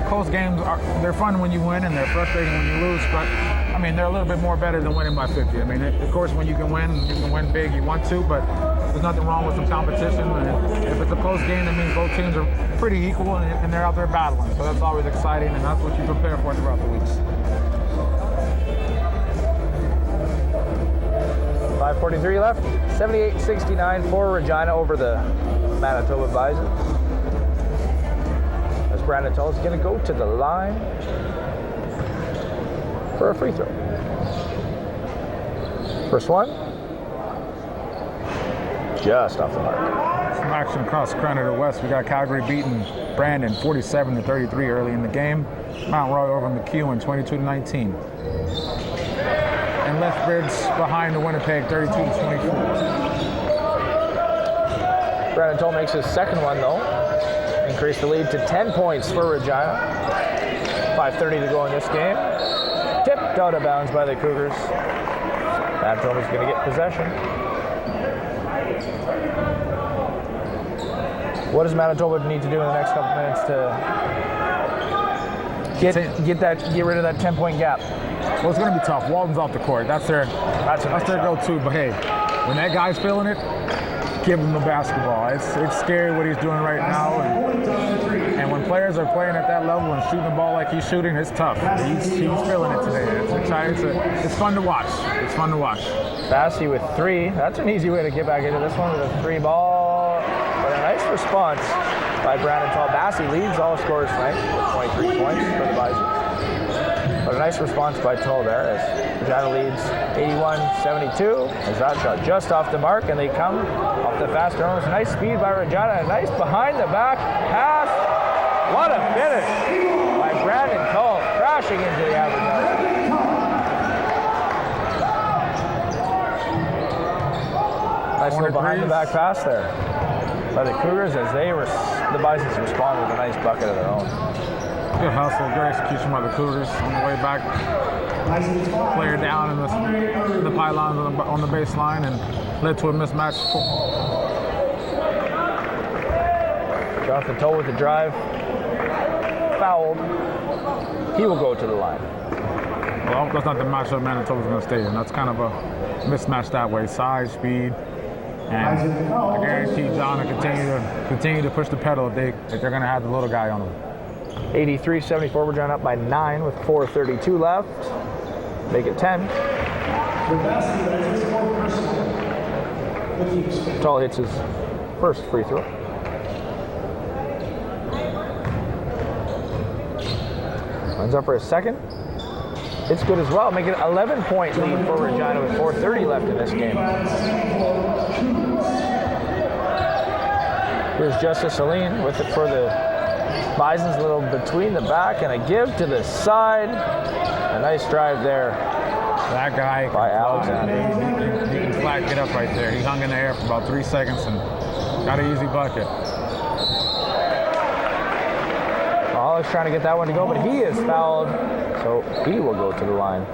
close games they're fun when you win and they're frustrating when you lose. But I mean, they're a little bit more better than winning by 50. I mean, of course, when you can win big, you want to. But there's nothing wrong with some competition. And if it's a close game, that means both teams are pretty equal and they're out there battling. So that's always exciting, and that's what you prepare for throughout the weeks. 5:43 left. 78-69 for Regina over the Manitoba Bison. As Brandon Tull is going to go to the line for a free throw. First one, just off the mark. Some action across Canada West. We got Calgary beating Brandon 47-33 early in the game. Mount Royal over McEwen 22-19. And Lethbridge behind the Winnipeg 32-24. Brandon Tull makes his second one though. Increase the lead to 10 points for Regina. 5:30 to go in this game. Tipped out of bounds by the Cougars. Manitoba's going to get possession. What does Manitoba need to do in the next couple minutes to get rid of that 10-point gap? Well, it's going to be tough. Walton's off the court. That's their go-to. But hey, when that guy's feeling it, give him the basketball. It's scary what he's doing right now. And when players are playing at that level and shooting the ball like he's shooting, it's tough. He's feeling it today. It's exciting. It's fun to watch. It's fun to watch. Bassey with 3. That's an easy way to get back into this one with a 3 ball. But a nice response by Brandon Tull. Bassey leads all scorers tonight with 23 points for the Bison. But a nice response by Tull there as Regina leads 81-72 as that shot just off the mark, and they come off the fast turnovers. Nice speed by Regina, a nice behind the back pass. What a finish by Brandon Tull, crashing into the average. Nice little behind the back pass there by the Cougars as the Bisons respond with a nice bucket of their own. Good hustle, good execution by the Cougars on the way back. Player down in the pylons on the baseline and led to a mismatch. Jonathan Tull with the drive. fouled. He will go to the line. Well, that's not the matchup Manitoba's going to stay in. That's kind of a mismatch that way. Size, speed, and I guarantee John will continue to push the pedal if they're going to have the little guy on them. 83-74, Regina up by 9 with 4:32 left. Make it 10. Tull hits his first free throw. Runs up for a second. It's good as well. Make it an 11-point lead for Regina with 4:30 left in this game. Here's Justice Celine with it for the Bison's, a little between the back and a give to the side. A nice drive there. That guy by Alexander. He can flat get up right there. He hung in the air for about 3 seconds and got an easy bucket. Alex trying to get that one to go, but he is fouled, so he will go to the line.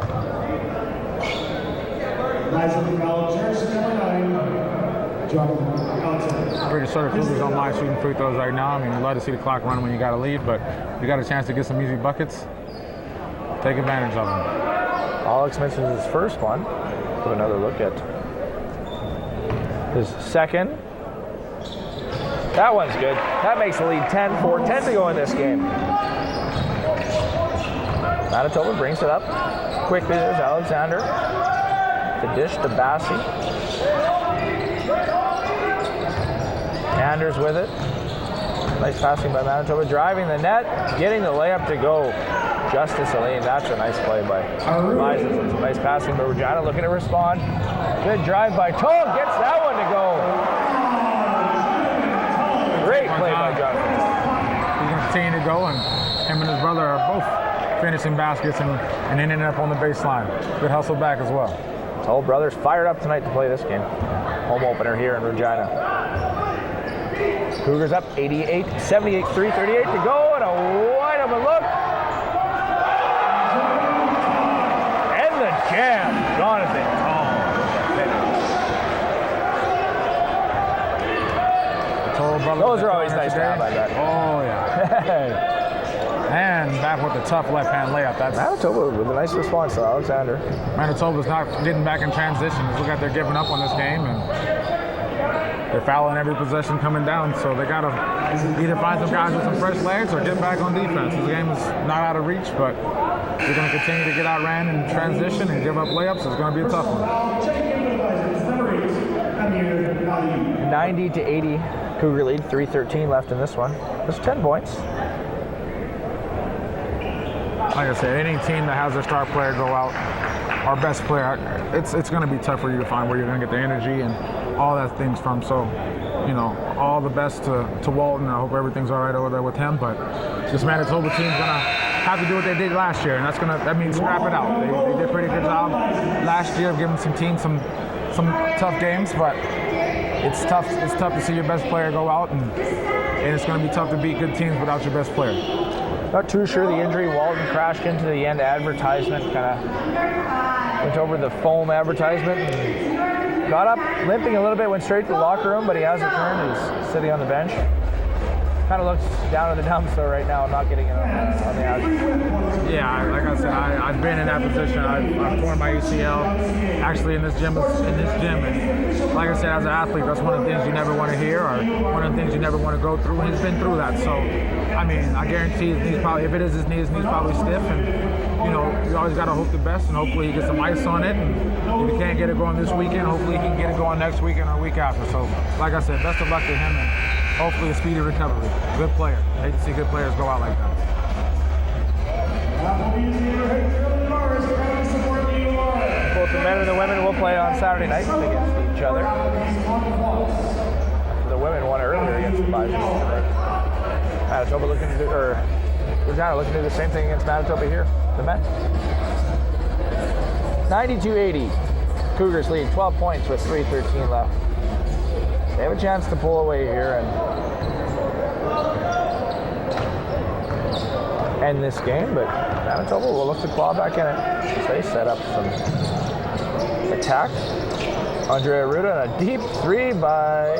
Pretty sure the Cougs don't mind shooting free throws right now. I mean, you love to see the clock run when you got a lead, but you got a chance to get some easy buckets. Take advantage of them. Alex mentions his first one. Have another look at his second. That one's good. That makes the lead 10, 4:10 to go in this game. Manitoba brings it up. Quickly, there's Alexander. The dish to Bassi. Anders with it. Nice passing by Manitoba. Driving the net, getting the layup to go. Justice Celine, that's a nice play by Bison. It's a nice passing by Regina, looking to respond. Good drive by Tull, gets that one to go. Great play by Jonathan. He's going to continue to go, and him and his brother are both finishing baskets and ending up on the baseline. Good hustle back as well. Tull brothers fired up tonight to play this game. Home opener here in Regina. Cougars up 88-78, 3:38 to go, and a wide open look. And the jam, Jonathan. Those are always nice to have, I bet. Oh, yeah. And back with the tough left-hand layup. That's Manitoba with a nice response to Alexander. Manitoba's not getting back in transition. Look like they're giving up on this game, and they're fouling every possession coming down. So they got to either find some guys with some fresh legs or get back on defense. This game is not out of reach, but they're going to continue to get outran in transition and give up layups. It's going to be a tough one. 90-80. Cougar lead, 3:13 left in this one. That's 10 points. Like I said, any team that has their star player go out, our best player, it's going to be tough for you to find where you're going to get the energy and all that things from. So, you know, all the best to Walton. I hope everything's all right over there with him. But this Manitoba team's going to have to do what they did last year, and that means scrap it out. They did a pretty good job last year of giving some teams some tough games, but it's tough to see your best player go out, and it's going to be tough to beat good teams without your best player. Not too sure the injury. Walton crashed into the end advertisement, kind of went over the foam advertisement and got up limping a little bit, went straight to the locker room, but he has returned. He's sitting on the bench. Kind of looks down in the dumps though right now, not getting it on the action. Yeah, like I said, I've been in that position. I've torn my ACL actually in this gym, and like I said, as an athlete, that's one of the things you never want to hear, or one of the things you never want to go through. And he's been through that, so I mean, I guarantee his knees probably, if it is his knees probably stiff, and you know, you always got to hope the best, and hopefully he gets some ice on it. And if he can't get it going this weekend, hopefully he can get it going next weekend or week after. So, like I said, best of luck to him, and hopefully a speedy recovery. Good player. I hate to see good players go out like that. Both the men and the women will play on Saturday night against each other. The women won earlier against the Bison tonight. Manitoba looking to do, or Regina looking to do the same thing against Manitoba here, the men. 92-80. Cougars lead 12 points with 3:13 left. They have a chance to pull away here and end this game, but Manitoba will look to claw back in it. They set up some attack. Andre Arruda and a deep three by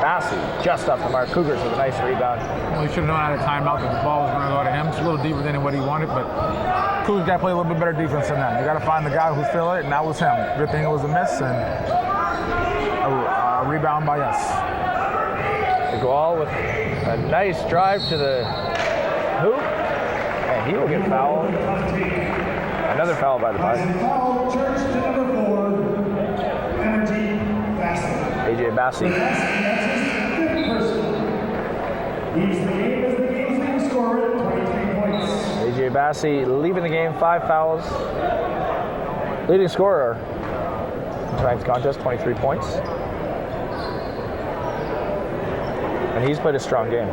Bassey just off the mark. Cougars with a nice rebound. Well, he should have known at a timeout that the ball was going to go to him. It's a little deeper than what he wanted, but Cougars got to play a little bit better defense than that. You got to find the guy who's feeling it, and that was him. Good thing it was a miss and a rebound by us. Igual with a nice drive to the hoop, and he will get fouled. Another foul by the Bison. Foul, Church to number 4, Energy Bassett. AJ Bassey. That's his 5th personal. Leads the game as the game's leading scorer, 23 points. AJ Bassey leaving the game, 5 fouls. Leading scorer in tonight's contest, 23 points. And he's played a strong game.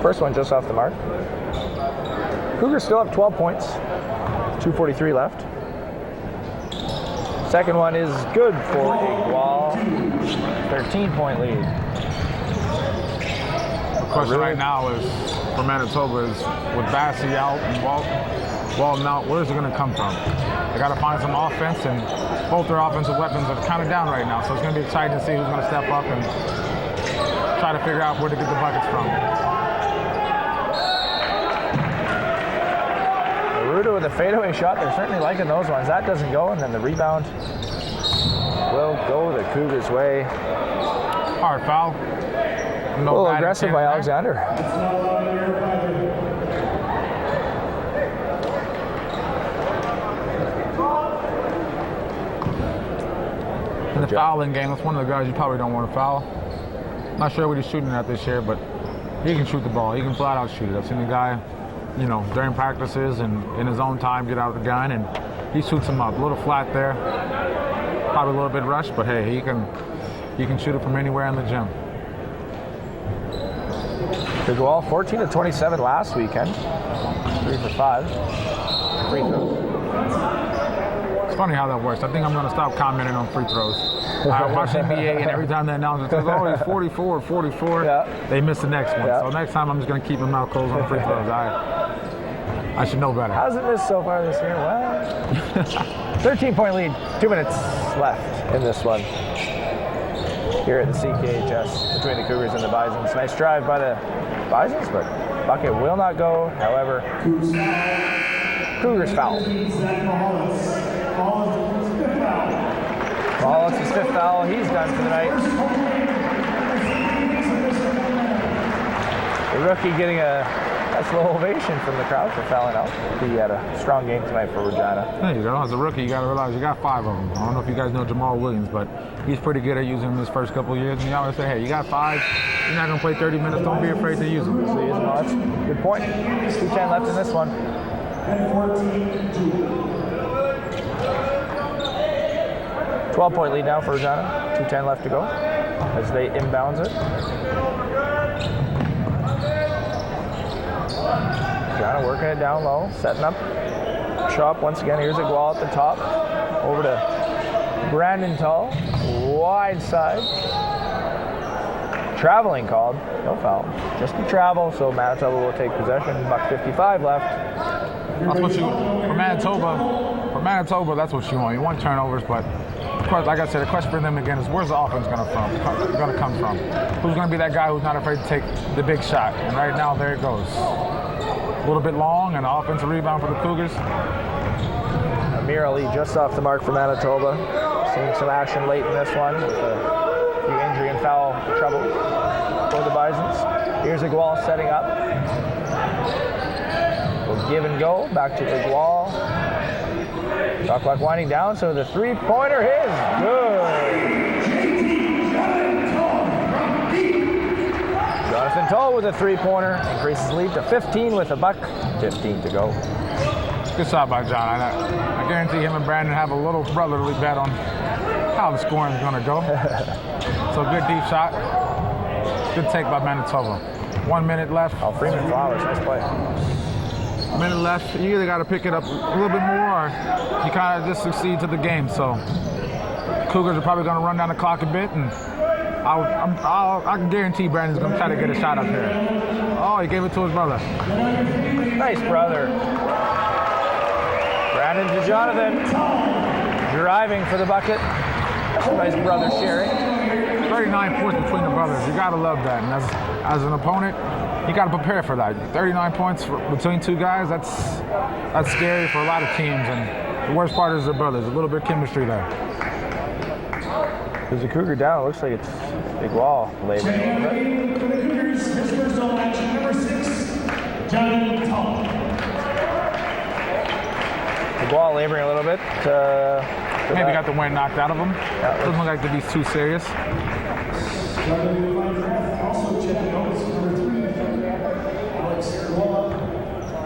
First one just off the mark. Cougars still have 12 points. 2:43 left. Second one is good for Igual. 13-point lead. The question right now is for Manitoba is with Bassey out and Walton out, where's it going to come from? They got to find some offense, and both their offensive weapons are kind of down right now. So it's going to be exciting to see who's going to step up and try to figure out where to get the buckets from. Ruda with a fadeaway shot. They're certainly liking those ones. That doesn't go, and then the rebound will go the Cougars' way. Hard foul. A little aggressive by Alexander. In the fouling game, that's one of the guys you probably don't want to foul. Not sure what he's shooting at this year, but he can shoot the ball. He can flat out shoot it. I've seen the guy, during practices and in his own time get out of the gun, and he shoots him up. A little flat there. Probably a little bit rushed, but hey, he can shoot it from anywhere in the gym. Igual 14 of 27 last weekend. 3 for 5. Free throws. It's funny how that works. I think I'm going to stop commenting on free throws. I watch NBA, and every time they announce it, it's 44, 44. Yeah. They miss the next one. Yeah. So next time, I'm just going to keep my mouth closed on free throws. I should know better. Hasn't missed so far this year. Well, 13-point lead. 2 minutes left in this one. Here at the CKHS between the Cougars and the Bisons. Nice drive by the Bisons, but bucket will not go. However, Cougars foul. Mihalicz his 5th foul. He's done for the night. The rookie getting a nice little ovation from the crowd for fouling out. He had a strong game tonight for Regina. There you go. As a rookie, you got to realize you got 5 of them. I don't know if you guys know Jamal Williams, but he's pretty good at using them his first couple of years. And you always say, hey, you got 5. You're not going to play 30 minutes. Don't be afraid to use them. So use them. Well, that's a good point. 2:10 left in this one. 12-point lead now for Regina. 2:10 left to go as they inbounds it. Regina working it down low, setting up shop once again. Here's Igual at the top. Over to Brandon Tull. Wide side. Traveling called. No foul. Just a travel, so Manitoba will take possession. $1:55 left. That's what for Manitoba, that's what you want. You want turnovers, but of course, like I said, the question for them again is where's the offense going to come from? Who's going to be that guy who's not afraid to take the big shot? And right now, there it goes. A little bit long, and an offensive rebound for the Cougars. Amir Ali just off the mark for Manitoba. Seeing some action late in this one with a few injury and foul trouble for the Bisons. Here's Igual setting up. We'll give and go. Back to Igual. Shot clock winding down, so the three-pointer is good. Jonathan Tull with a three-pointer. Increases the lead to 15 with $1:15 to go. Good shot by John. I guarantee him and Brandon have a little brotherly bet on how the scoring is going to go. So good deep shot. Good take by Manitoba. 1 minute left. Oh, Freeman Flowers, nice play. A minute left. You either got to pick it up a little bit more, or you kind of just succeed to the game. So Cougars are probably going to run down the clock a bit, and I can guarantee Brandon's going to try to get a shot up here. Oh, he gave it to his brother. Nice brother. Brandon to Jonathan. Driving for the bucket. That's a nice brother sharing. 39 points between the brothers. You gotta love that. And as an opponent, you gotta prepare for that. 39 points between two guys, that's scary for a lot of teams. And the worst part is the brothers. A little bit of chemistry there. There's a Cougar down. It looks like it's Igual laboring a little bit. For the Cougars, his first all match, number 6, Tull. Igual laboring a little bit. Maybe got the wind knocked out of him. Doesn't look like to be too serious. Also checking out number 3, Alex.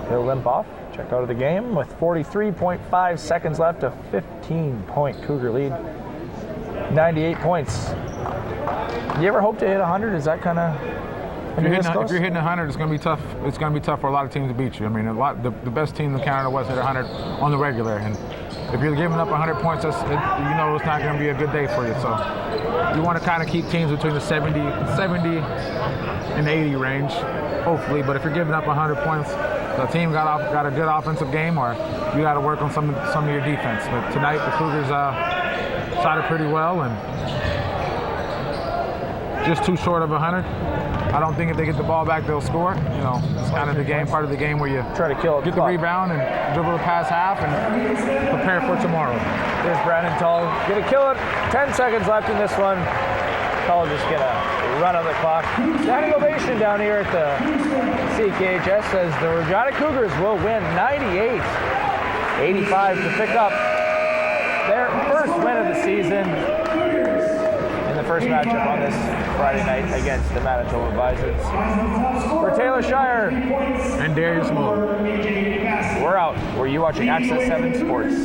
He'll limp off. Checked out of the game with 43.5 seconds left. A 15-point Cougar lead. 98 points. You ever hope to hit 100? Is that kind of... If you're hitting 100, it's going to be tough. It's going to be tough for a lot of teams to beat you. I mean, the best team in Canada West hit 100 on the regular, and if you're giving up 100 points, it's not going to be a good day for you. So you want to kind of keep teams between the 70 and 80 range, hopefully. But if you're giving up 100 points, the team got a good offensive game, or you got to work on some of your defense. But tonight the Cougars shot it pretty well, and just too short of 100. I don't think if they get the ball back, they'll score. You know, it's kind of the game, part of the game where you try to kill it, get the rebound and dribble the past half and prepare for tomorrow. There's Brandon Tull. Gonna kill it. 10 seconds left in this one. Tull just gonna run on the clock. Standing ovation down here at the CKHS says the Regina Cougars will win 98-85 to pick up their first win of the season in the first matchup on this Friday night against the Manitoba Bisons. For Taylor Shire and Darius Moore, we're out. Were you watching Access 7 Sports?